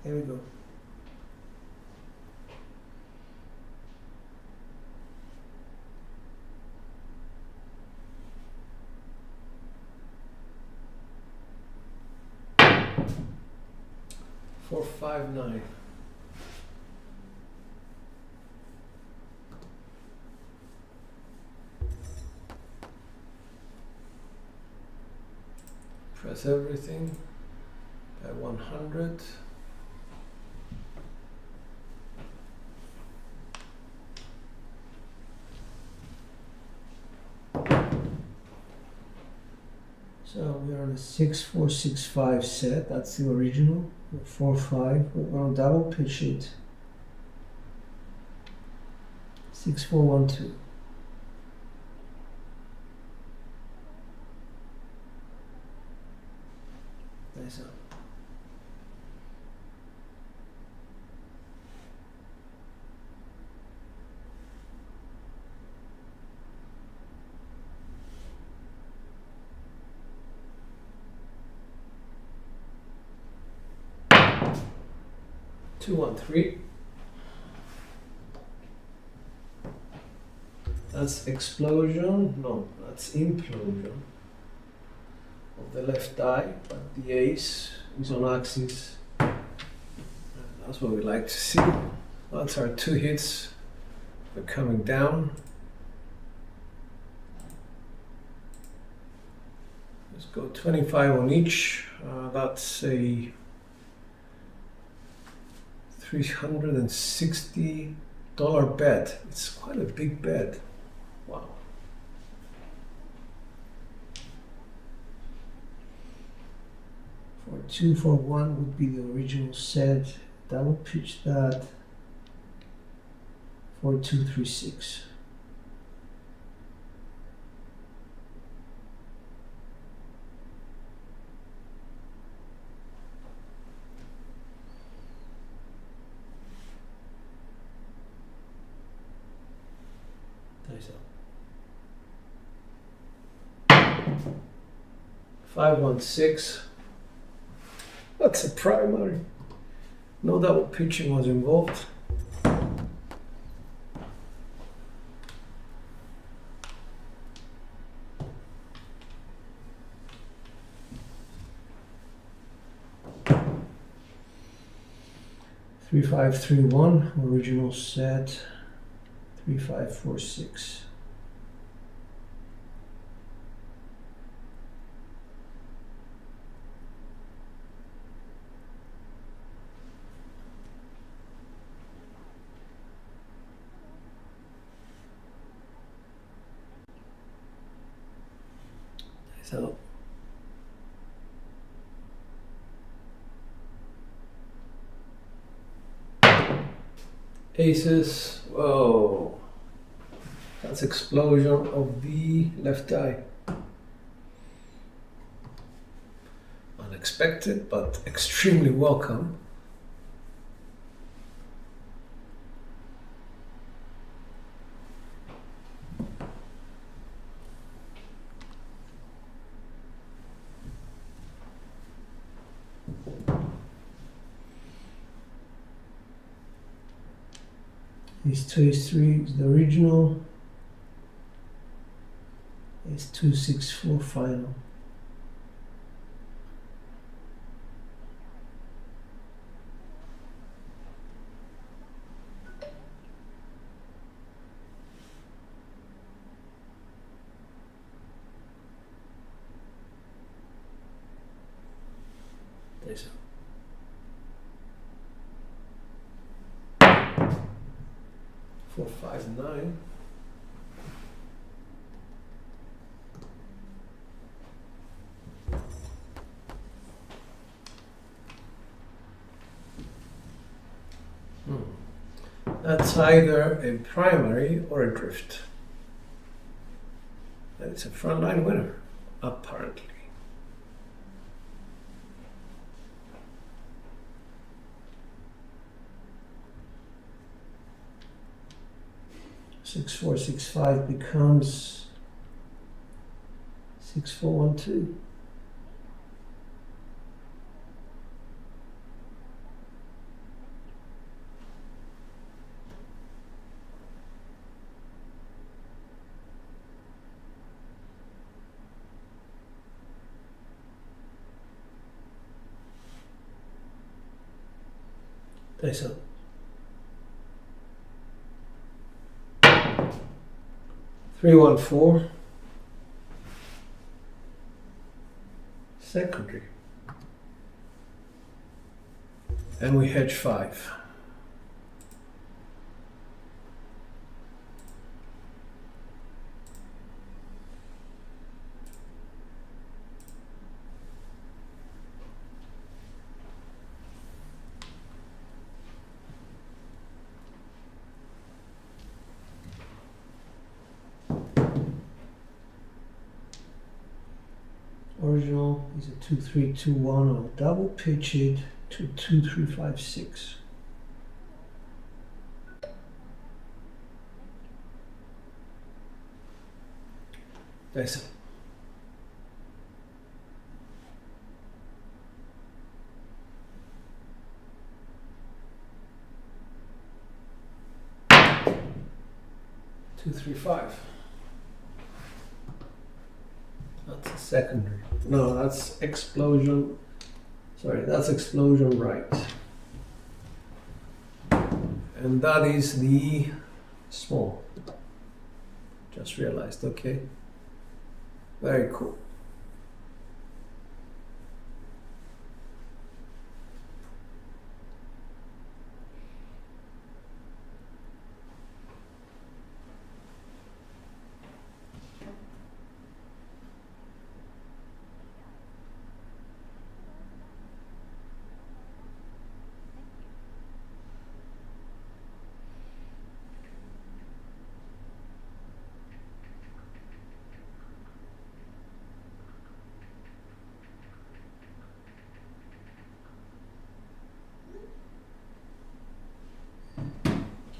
Here we go. Four, 5, 9. Press everything by 100. So we're on a 6-4-6-5 set. That's the original. 4-5. We're going to double pitch it. 6-4-1-2. Nice. 2-1-3. That's explosion. No, that's implosion of the left die, but the ace is on axis. That's what we like to see. That's our 2 hits We're coming down. Let's go 25 on each. That's a $360 bet. It's quite a big bet. Wow. For 241 would be the original set. Double pitch that. 4236. Nice up. 516. That's a primary. No double pitching was involved. Three five three one original set. 3546. So aces. Whoa. That's explosion of the left eye. Unexpected, but extremely welcome. Ace 2, Ace 3 is the original. Ace 264 final. There's 459. That's either a primary or a drift. And it's a frontline winner, apparently. Six four six five becomes 6412. Nice up. Three 1-4. Secondary. And we hedge 5. Original is a 2-3-2-1 on a double pitch it to 2-3-5-6. Nice. Two, 3, 5. That's a secondary. No, that's explosion. Sorry, that's explosion right. And that is the Small. Just realized, okay. Very cool.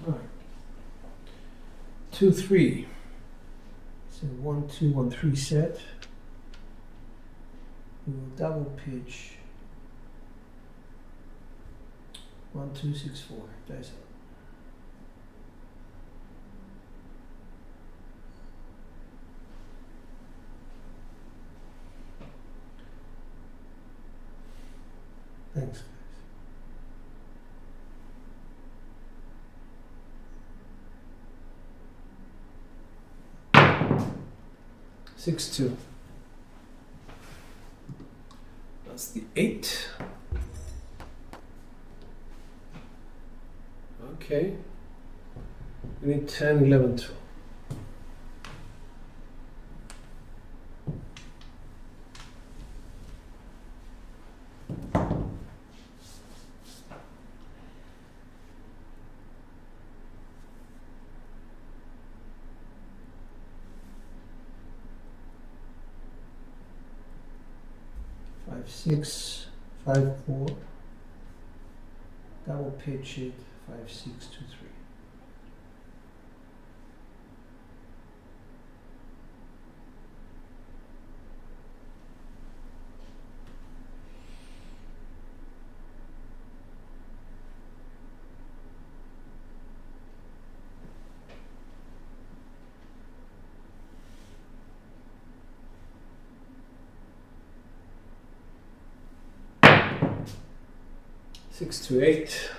Alright. 2, 3. So 1, 2, 1, 3 set. We will double pitch 1, 2, 6, 4. Dice up. Thanks, guys. 6, 2. That's the 8. Okay. We need 10, 11, 12. Five, 6, 5, 4. Double pitch it. 5, 6, 2, 3. Six to 8.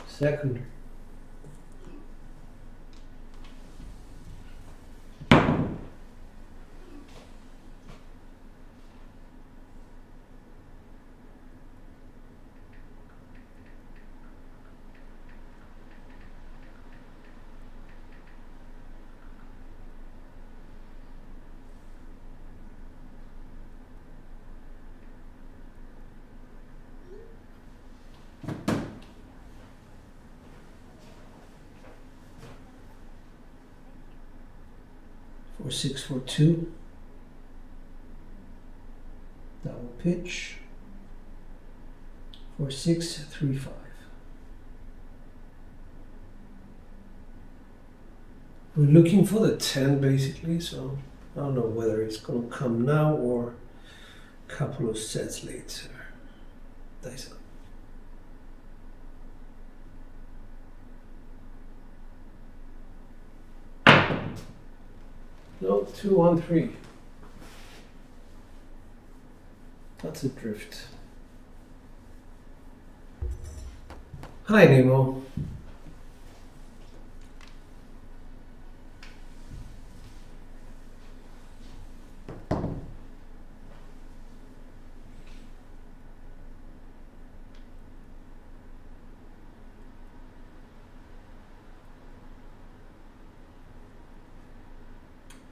Second. Four, 6, 4, 2. Double pitch. 4, 6, 3, 5. We're looking for the 10 basically, so I don't know whether it's gonna come now or a couple of sets later. Dice up. No, 2, 1, 3. That's a drift. Hi, Nemo.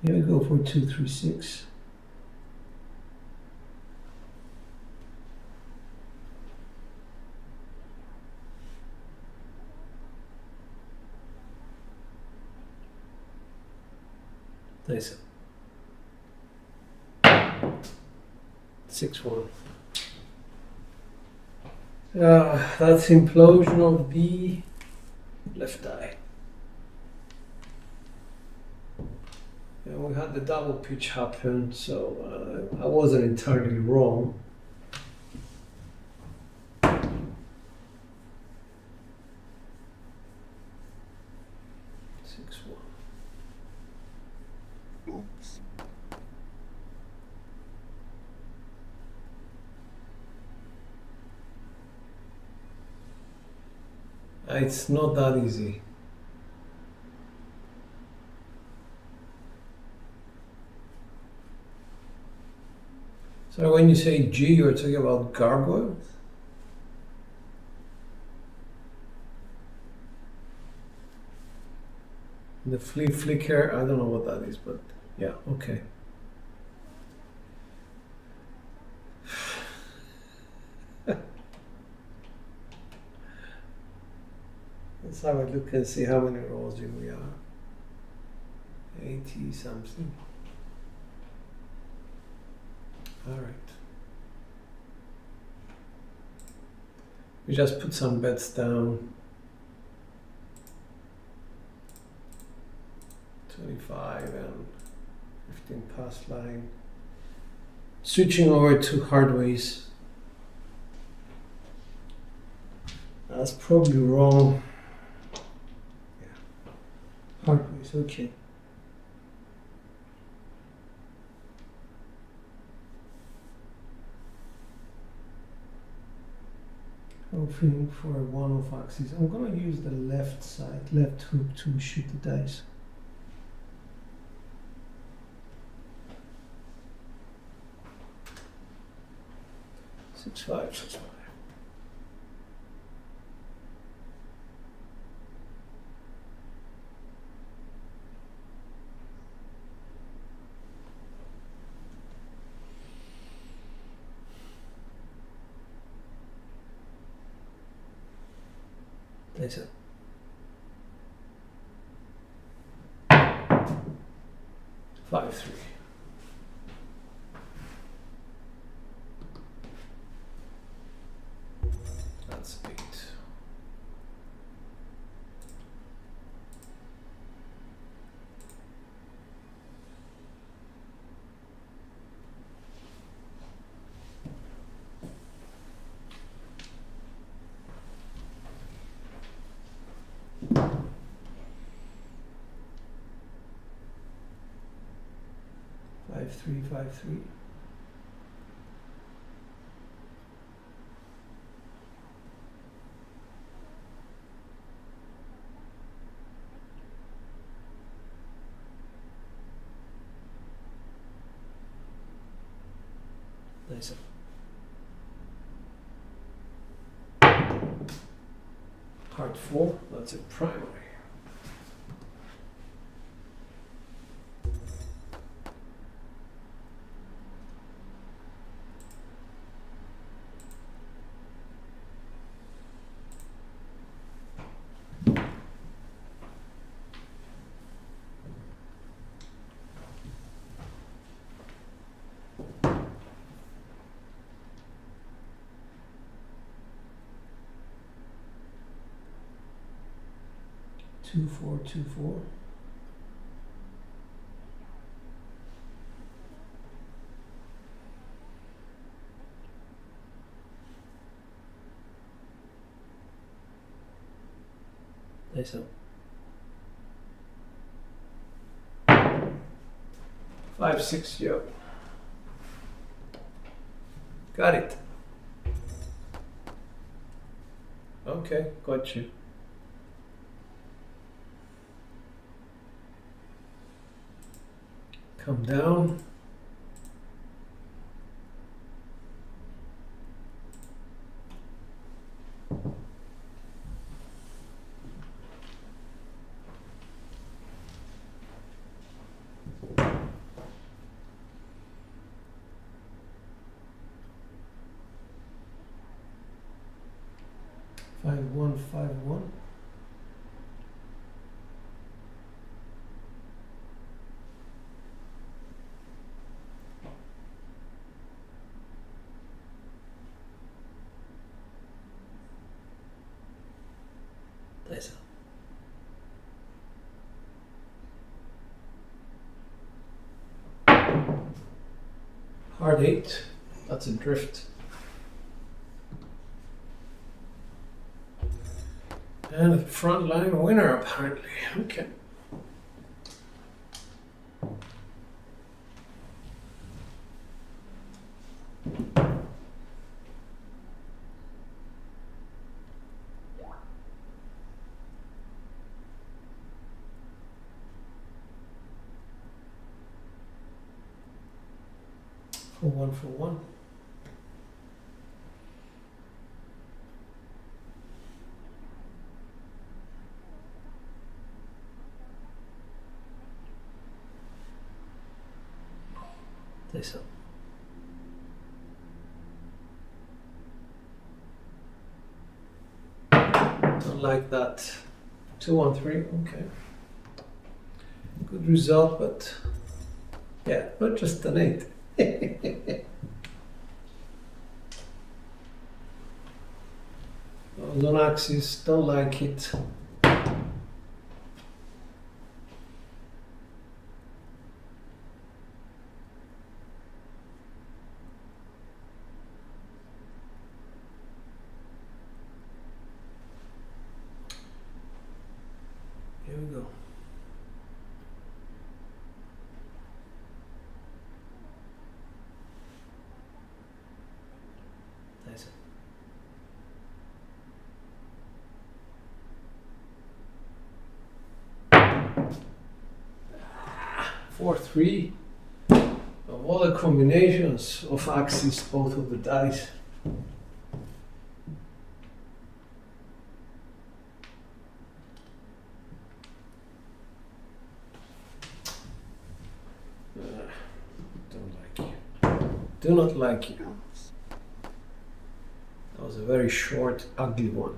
Here we go for 2, 3, 6. Nice. 6, 1. That's implosion of the left eye. And we had the double pitch happen, so I wasn't entirely wrong. Oops. It's not that easy. So when you say G, you're talking about gargoyle? The flicker, I don't know what that is, but yeah, okay. Let's have a look and see how many rows in we are. 80 something. All right. We just put some bets down. 25 and 15 pass line. Switching over to hardways. That's probably wrong. Yeah. Hardways, okay. Hoping for a one-off axis. I'm gonna use the left side, left hook to shoot the dice. Six five. That's it. 5-3. That's 8. Five three. Nice. Hard 4, that's a primary. Two four. Nice. 5-6, yo. Got it. Okay, got you. Come down. Five one. Nice. Hard 8. That's a drift. And a frontline winner, apparently. Okay. For one. Say so. Don't like that. 213, okay. Good result, but yeah, not just an 8. Those on axis, don't like it. Here we go. Nice. 4-3. Of all the combinations of axes, both of the dice. Don't like you. Do not like you. That was a very short, ugly one.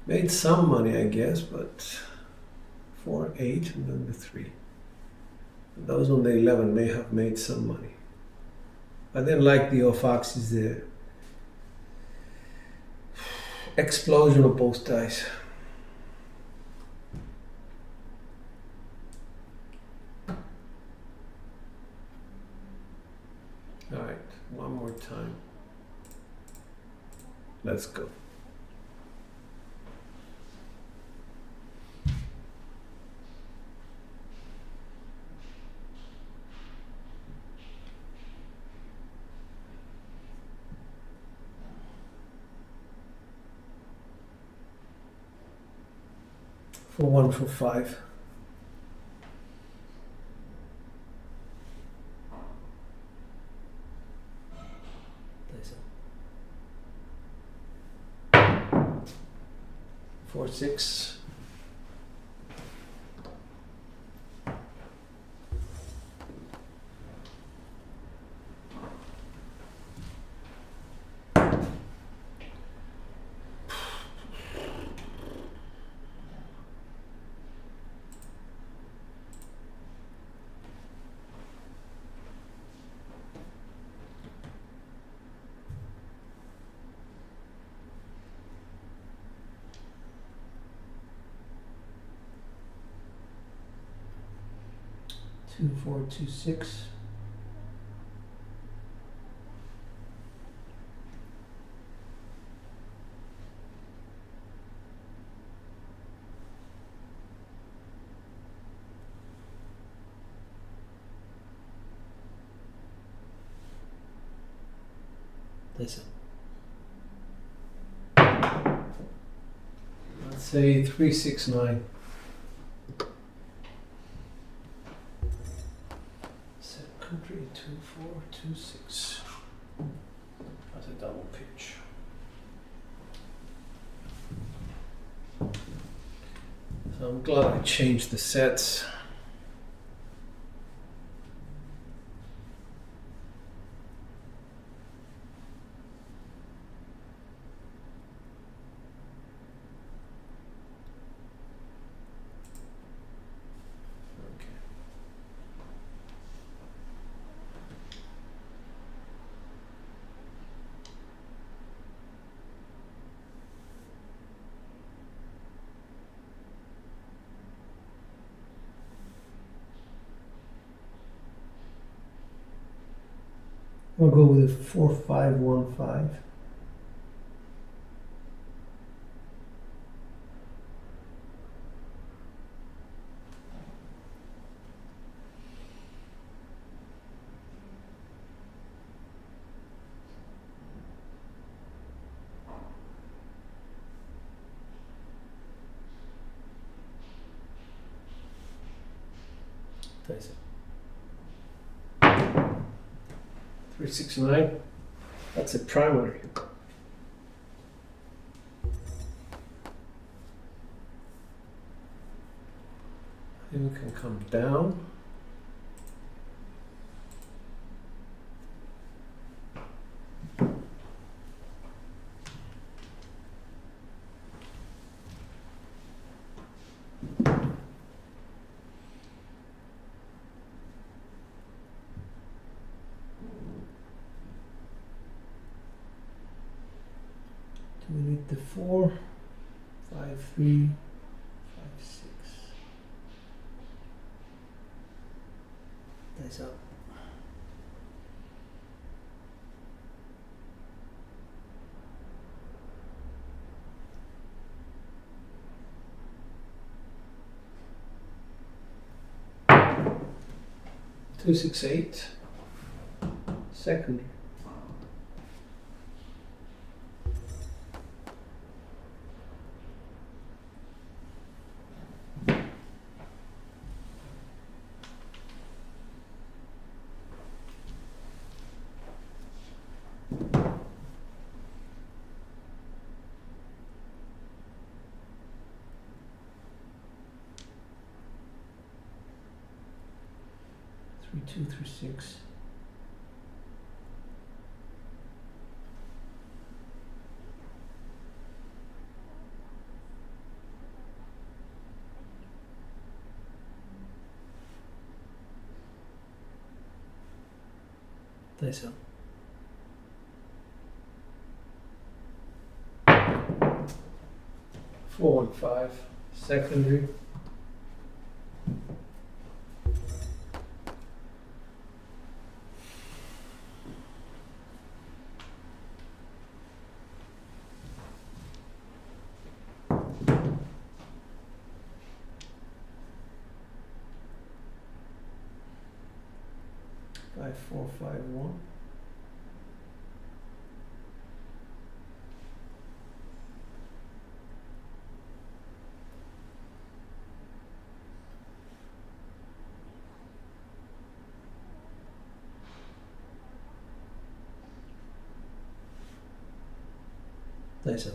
Made some money, I guess, but 4, 8, and then the 3. Those on the 11 may have made some money. I didn't like the off axis, the explosion of both dice. All right, one more time. Let's go. For 1 for 5. For 6. Two, 4, 2, 6. Listen. Let's say 3, 6, 9. Country 2, 4, 2, 6. That's a double pitch. So I'm glad I changed the sets. I'll go with a 4, 5, 1, 5. That's it. 369. That's a primary. Then we can come down. Do we need the 4, 5, 3, 5, 6? That's up. Two, 6, 8. Second. Two, 3, 6. That's it. 4 and 5. Secondary. Five, 4, 5, 1. Nice.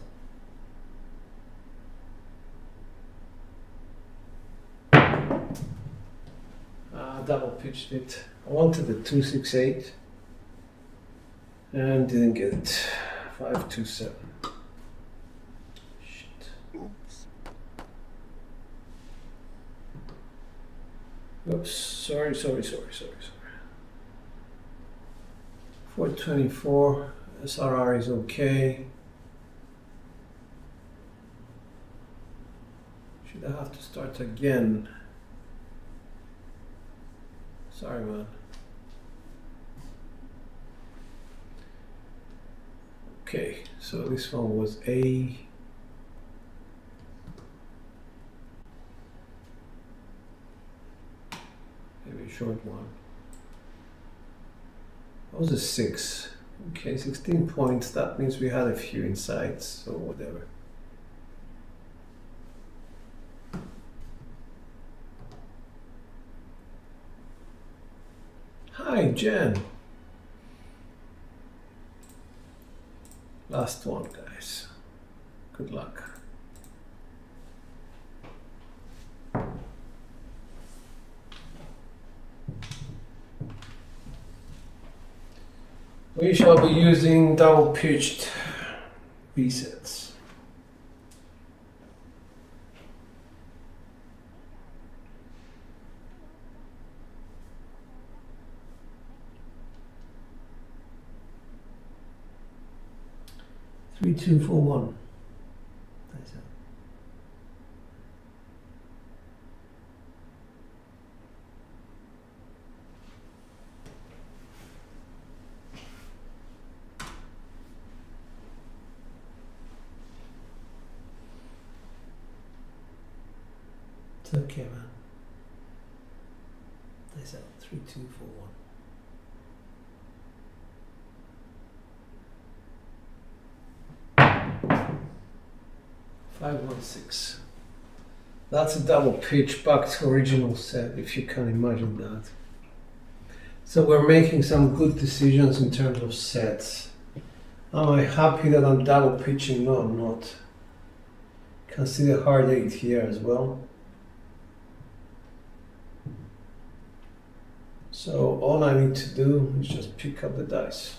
Double pitched it. I wanted the 268 and didn't get it. 527. Shit. Oops. Sorry. 424. SRR is okay. Should I have to start again? Sorry, man. Okay, so this one was A. Maybe a short one. That was a 6. Okay, 16 points. That means we had a few insights, so whatever. Hi, Jen. Last one, guys. Good luck. We shall be using double pitched resets. Three, 2, 4, 1. That's it. It's okay, man. That's it. 3, 2, 4, 1. 516. That's a double pitch back to original set, if you can imagine that. So we're making some good decisions in terms of sets. Am I happy that I'm double pitching? No, I'm not. Can see the hard 8 here as well. So all I need to do is just pick up the dice.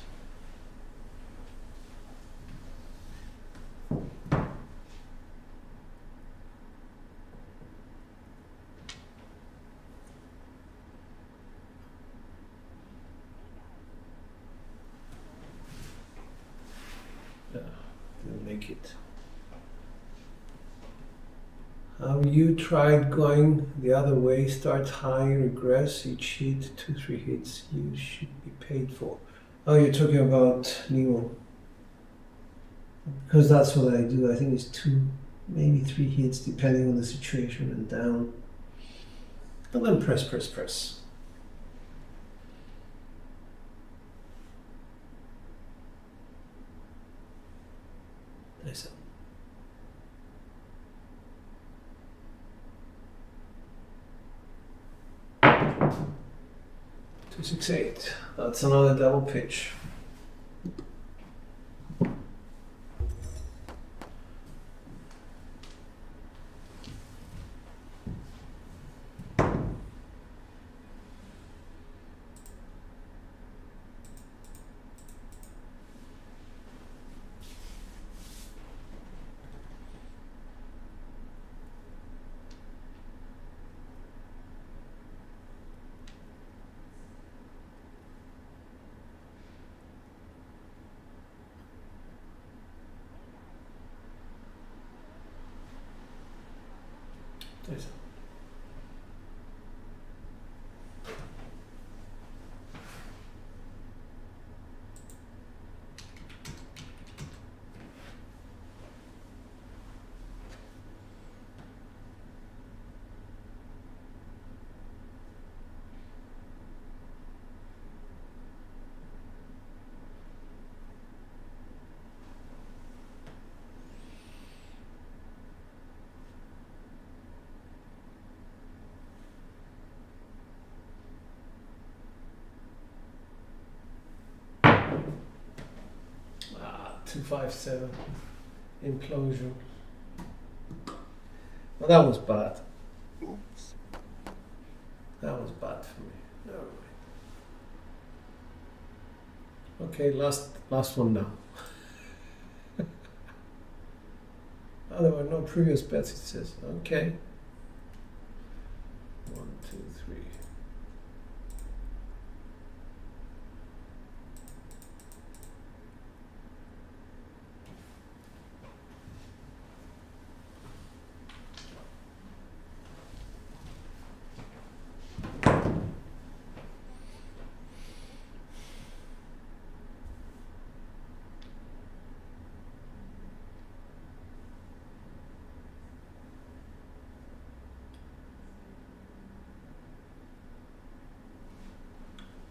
Didn't make it. Have you tried going the other way? Start high, regress, each hit, 2-3 hits you should be paid for. Oh, you're talking about Nemo. Because that's what I do. I think it's 2, maybe 3 hits depending on the situation and down. And then press, press, press. Nice. 268. That's another double pitch. Nice. Ah, 257 implosion. Well, that was bad. Oops. That was bad for me. All right. Okay, last one now. Oh, there were no previous bets, it says. Okay. 1, 2, 3.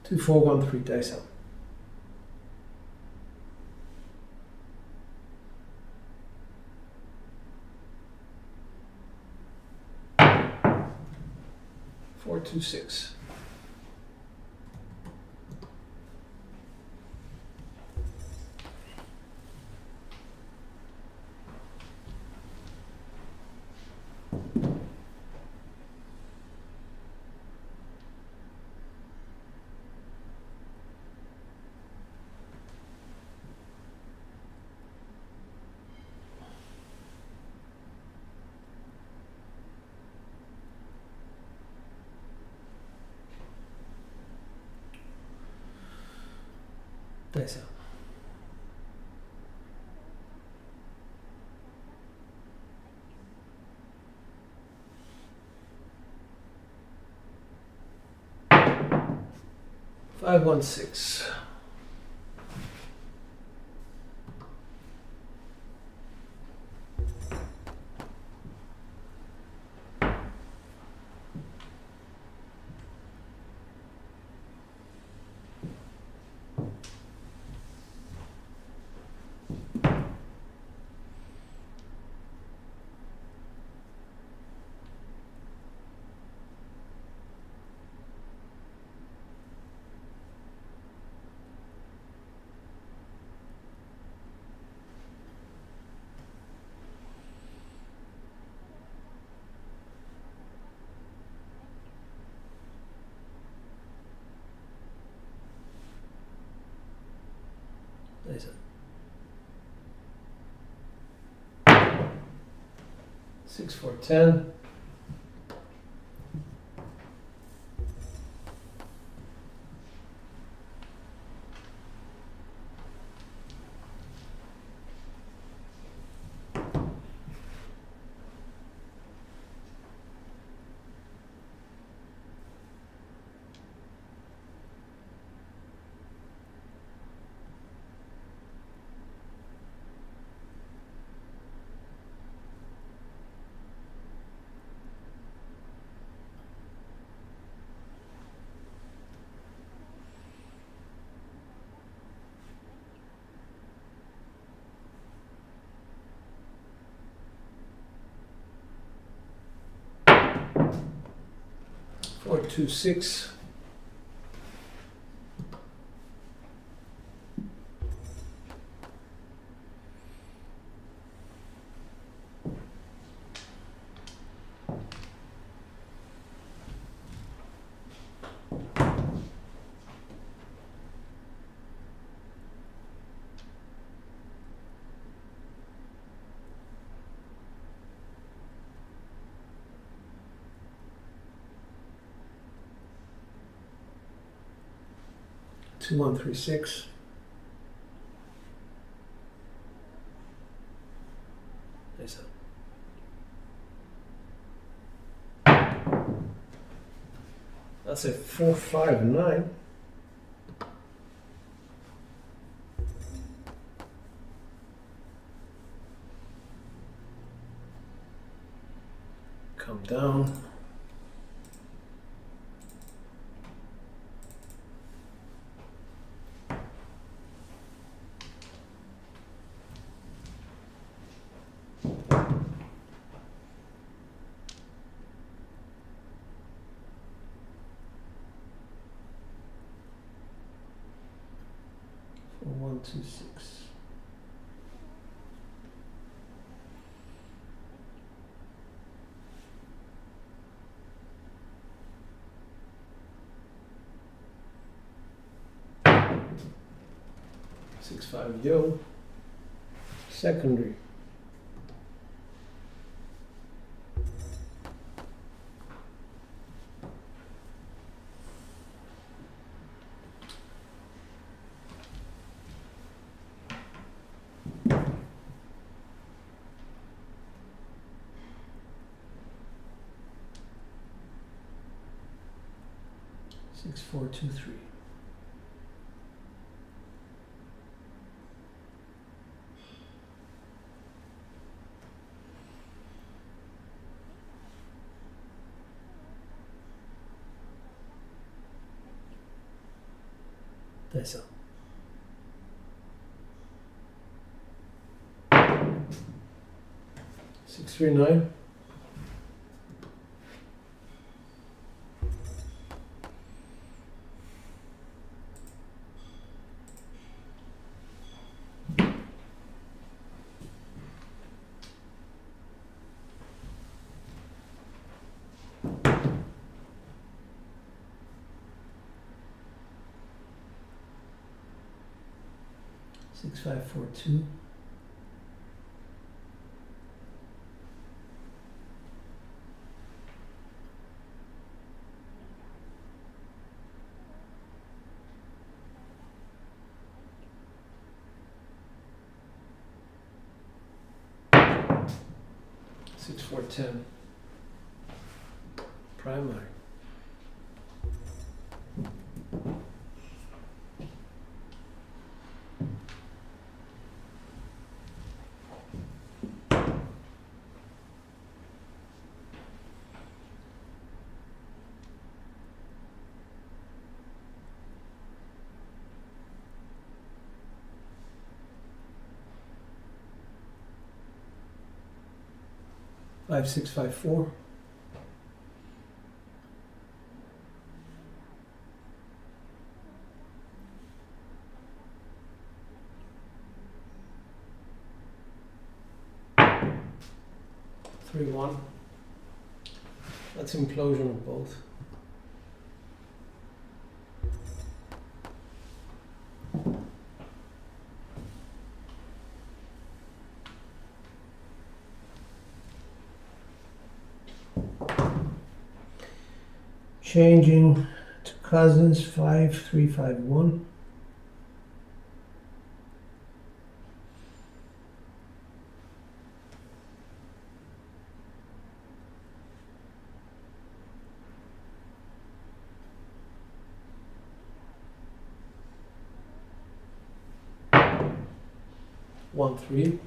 Two, 4, 1, 3 dice up. Four, 2, 6. Dice up. Five, 1, 6. 6, 4, 10. Four, 2, 6. Two, 1, 3, 6. Nice. That's a 4, 5, 9. Come down. Four, 1, 2, 6. Six, 5, yo. Secondary. Six, 4, 2, 3. That's all. 6, 3, 9. Six, 5, 4, 2. Six, 4, 10. Primary. Five, 6, 5, 4. Three, 1. That's implosion of both. Changing to cousins 5351. One three.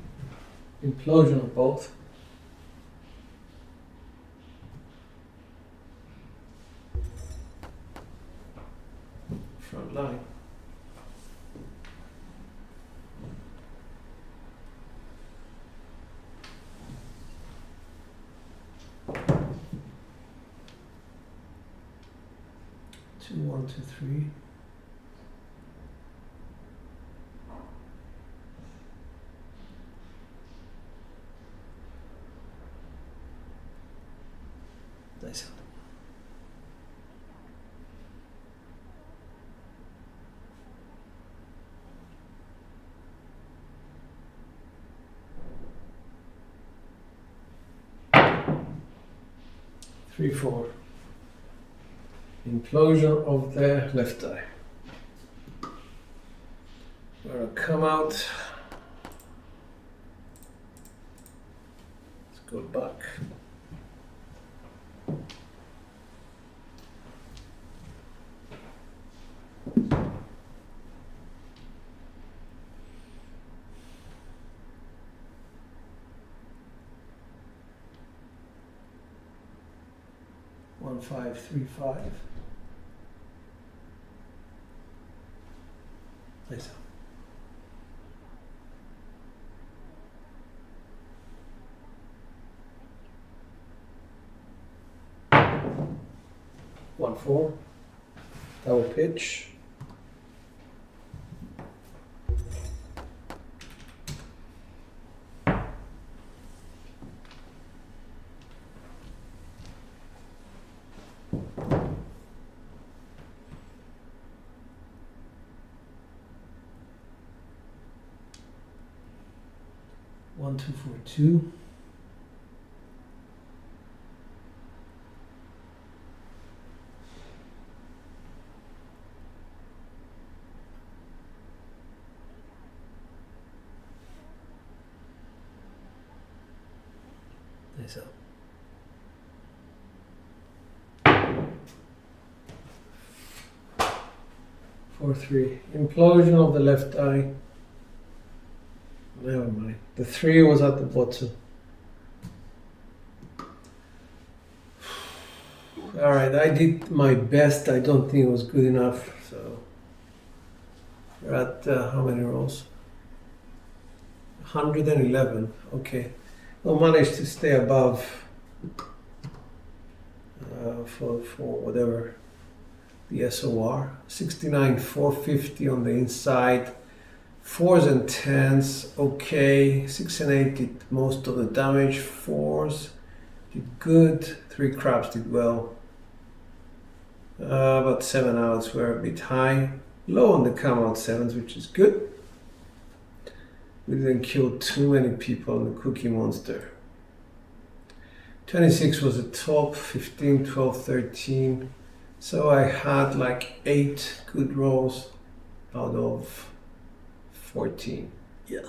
Implosion of both. Front line. Two, one, two, three. Nice. 3-4. Implosion of the left eye. We're gonna come out. Let's go back. One, 5, 3, 5. Nice. One, 4. Double pitch. One, 2, 4, 2. Nice up. 4-3. Implosion of the left eye. Never mind. The 3 was at the bottom. Alright, I did my best. I don't think it was good enough. So we're at how many rolls? 111. Okay. We'll manage to stay above for whatever the SOR. 69, 450 on the inside. 4s and 10s, okay. 6 and 8 did most of the damage. 4s did good. 3 craps did well. But 7 outs were a bit high. Low on the come out 7s, which is good. We didn't kill too many people on the Cookie Monster. 26 was the top, 15, 12, 13. So I had like 8 good rolls out of 14. Yeah.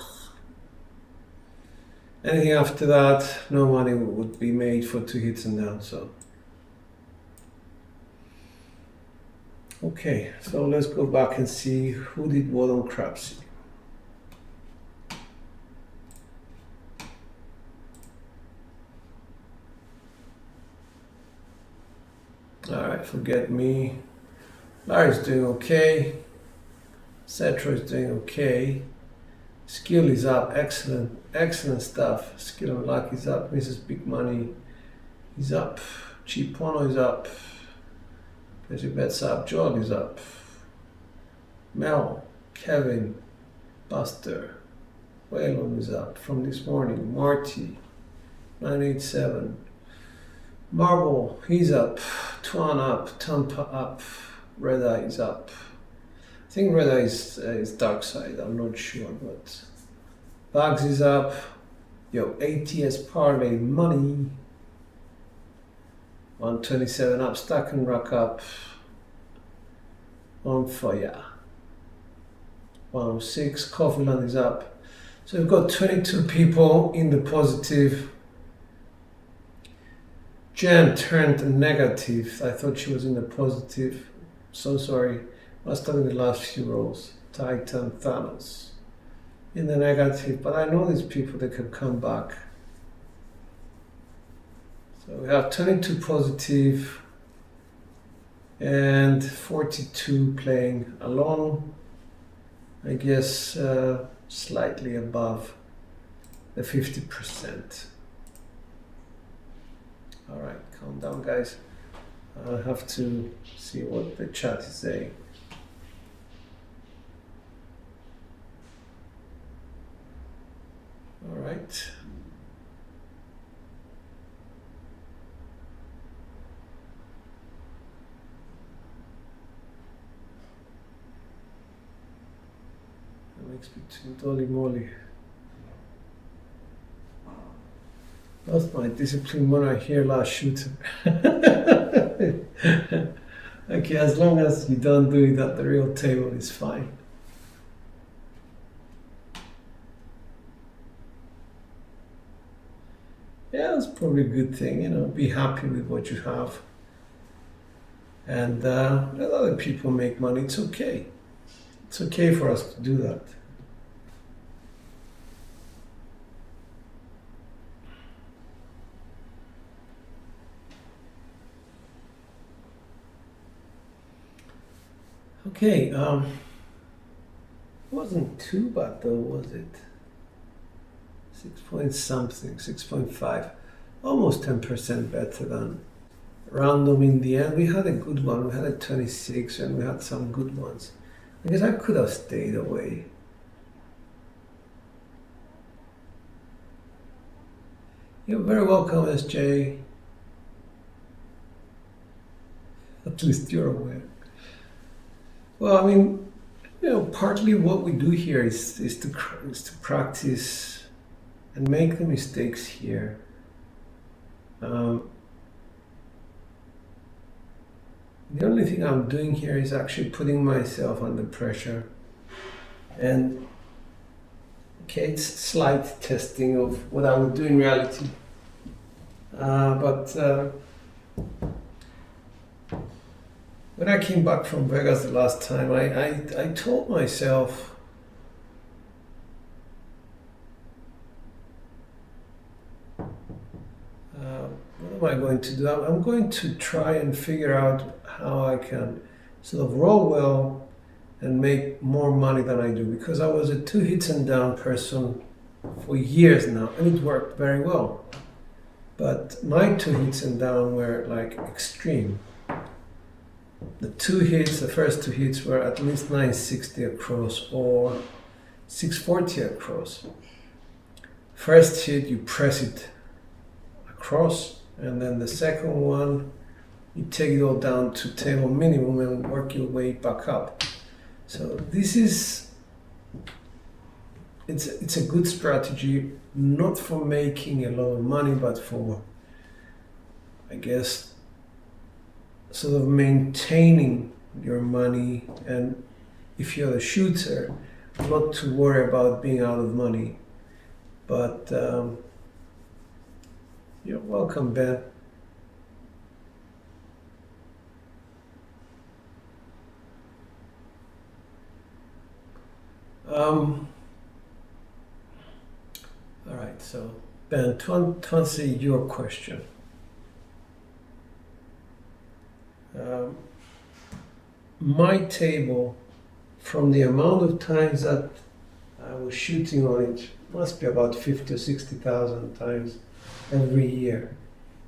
Anything after that, no money would be made for 2 hits and down, so. Okay, so let's go back and see who did what on Crapsee. Alright, forget me. Larry's doing okay. Cetra is doing okay. Skill is up, excellent, excellent stuff. Skill and luck is up. Mrs. Big Money is up. Chipono is up. Crazy Bet's up. John is up. Mel, Kevin, Buster, Waylon is up from this morning. Marty, 987. Marble, he's up. Tuan up. Tampa up. Red Eye is up. I think Red Eye is dark side, I'm not sure, but Bugs is up. Yo, ATS Parlay money. 127 up, stack and rack up. On fire. 106, Covenant is up. So we've got 22 people in the positive. Jen turned negative. I thought she was in the positive. So sorry. Must have been the last few rolls. Titan, Thanos. In the negative. But I know these people, they can come back. So we have 22 positive and 42 playing along. I guess slightly above the 50%. All right, calm down, guys. I have to see what the chat is saying. All right. Mix between Dolly Molly. Lost my discipline when I hear last shooter. Okay, as long as you don't do it at the real table, it's fine. Yeah, it's probably a good thing, you know, be happy with what you have. And let other people make money, it's okay. It's okay for us to do that. Okay, wasn't too bad though, was it? 6 point something, 6.5, almost 10% better than random in the end. We had a good one, we had a 26 and we had some good ones. I guess I could have stayed away. You're very welcome, SJ. At least you're aware. Well, I mean, you know, partly what we do here is to practice and make the mistakes here. The only thing I'm doing here is actually putting myself under pressure. And okay, it's slight testing of what I would do in reality. When I came back from Vegas the last time, I told myself, what am I going to do? I'm going to try and figure out how I can sort of roll well and make more money than I do, because I was a 2 hits and down person for years now, and it worked very well. But my 2 hits and down were like extreme. The 2 hits, the first 2 hits were at least 960 across or 640 across. First hit, you press it across, and then the second one, you take it all down to table minimum and work your way back up. So this is, it's a good strategy, not for making a lot of money, but for, I guess, sort of maintaining your money, and if you're a shooter, not to worry about being out of money. But you're welcome, Ben. All right, so Ben, to answer your question. My table, from the amount of times that I was shooting on it, must be about 50 or 60,000 times every year.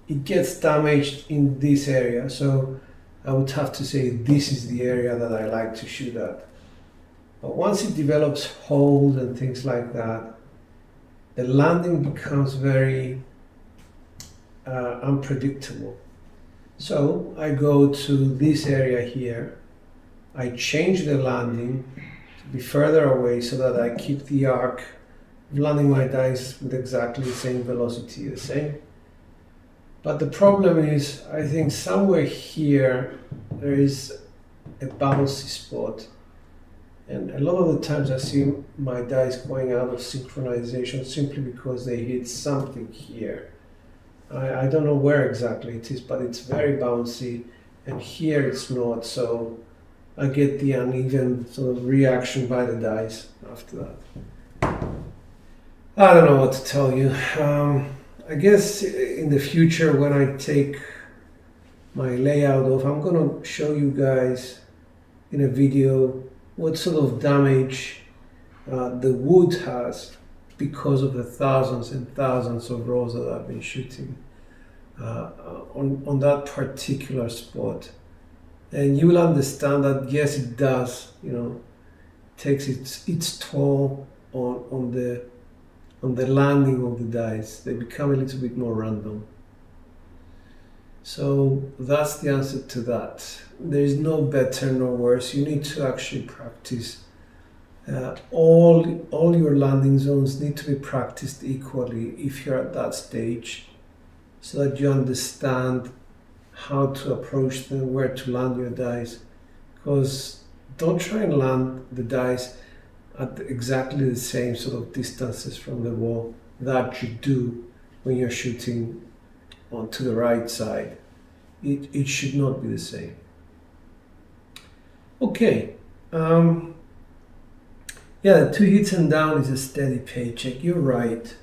It gets damaged in this area, so I would have to say this is the area that I like to shoot at. But once it develops holes and things like that, the landing becomes very unpredictable. So I go to this area here, I change the landing to be further away so that I keep the arc of landing my dice with exactly the same velocity, the same But the problem is, I think somewhere here there is a bouncy spot. And a lot of the times I see my dice going out of synchronization simply because they hit something here. I don't know where exactly it is, but it's very bouncy, and here it's not, so I get the uneven sort of reaction by the dice after that. I don't know what to tell you. I guess in the future when I take my layout off, I'm gonna show you guys in a video what sort of damage the wood has because of the thousands and thousands of rolls that I've been shooting on that particular spot. And you will understand that yes, it does, takes its toll on the landing of the dice. They become a little bit more random. So that's the answer to that. There is no better nor worse. You need to actually practice. All your landing zones need to be practiced equally if you're at that stage, so that you understand how to approach them, where to land your dice. Because don't try and land the dice at exactly the same sort of distances from the wall that you do when you're shooting onto the right side. It should not be the same. Okay. Yeah, the 2 hits and down is a steady paycheck. You're right.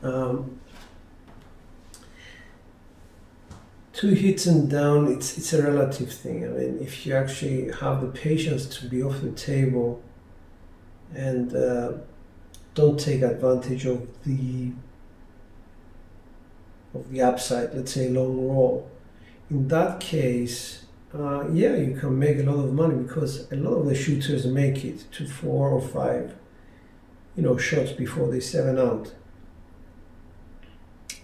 2 hits and down, it's a relative thing. I mean, if you actually have the patience to be off the table and don't take advantage of the upside, let's say long roll, in that case, yeah, you can make a lot of money, because a lot of the shooters make it to 4 or 5, shots before they 7 out.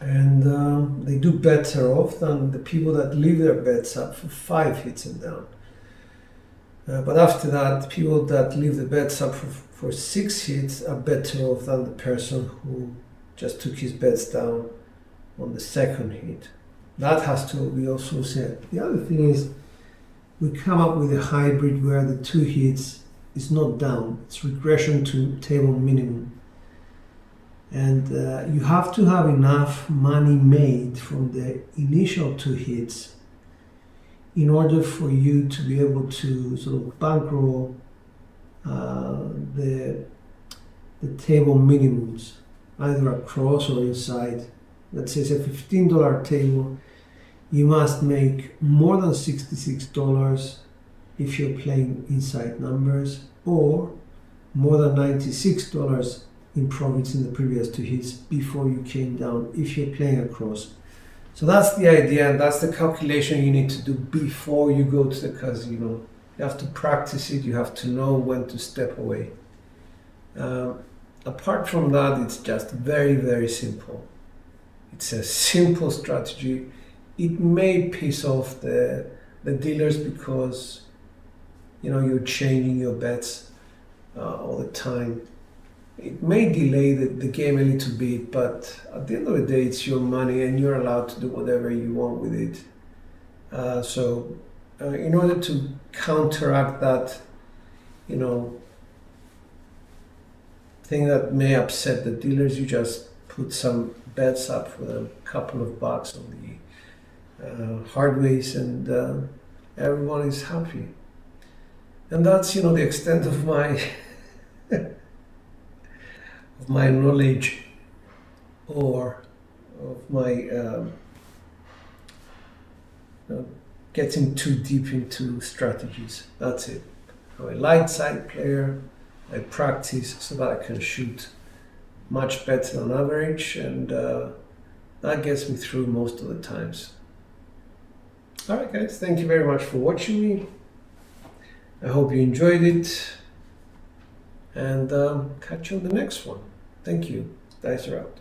And they do better off than the people that leave their bets up for 5 hits and down. But after that, people that leave the bets up for 6 hits are better off than the person who just took his bets down on the 2nd hit. That has to be also said. The other thing is, we come up with a hybrid where the 2 hits is not down, it's regression to table minimum. And you have to have enough money made from the initial 2 hits in order for you to be able to sort of bankroll the table minimums, either across or inside. Let's say it's a $15 table. You must make more than $66 if you're playing inside numbers, or more than $96 in profits in the previous 2 hits before you came down if you're playing across. So that's the idea, and that's the calculation you need to do before you go to the casino. You have to practice it, you have to know when to step away. Apart from that, it's just very, very simple. It's a simple strategy. It may piss off the dealers because you're changing your bets all the time. It may delay the game a little bit, but at the end of the day, it's your money and you're allowed to do whatever you want with it. So in order to counteract that, thing that may upset the dealers, you just put some bets up for a couple of bucks on the hardways, and everyone is happy. And that's the extent of my of my knowledge, or of my getting too deep into strategies. That's it. I'm a light side player. I practice so that I can shoot much better than average, and that gets me through most of the times. Alright guys, thank you very much for watching me. I hope you enjoyed it, and catch you on the next one. Thank you. Dice are out.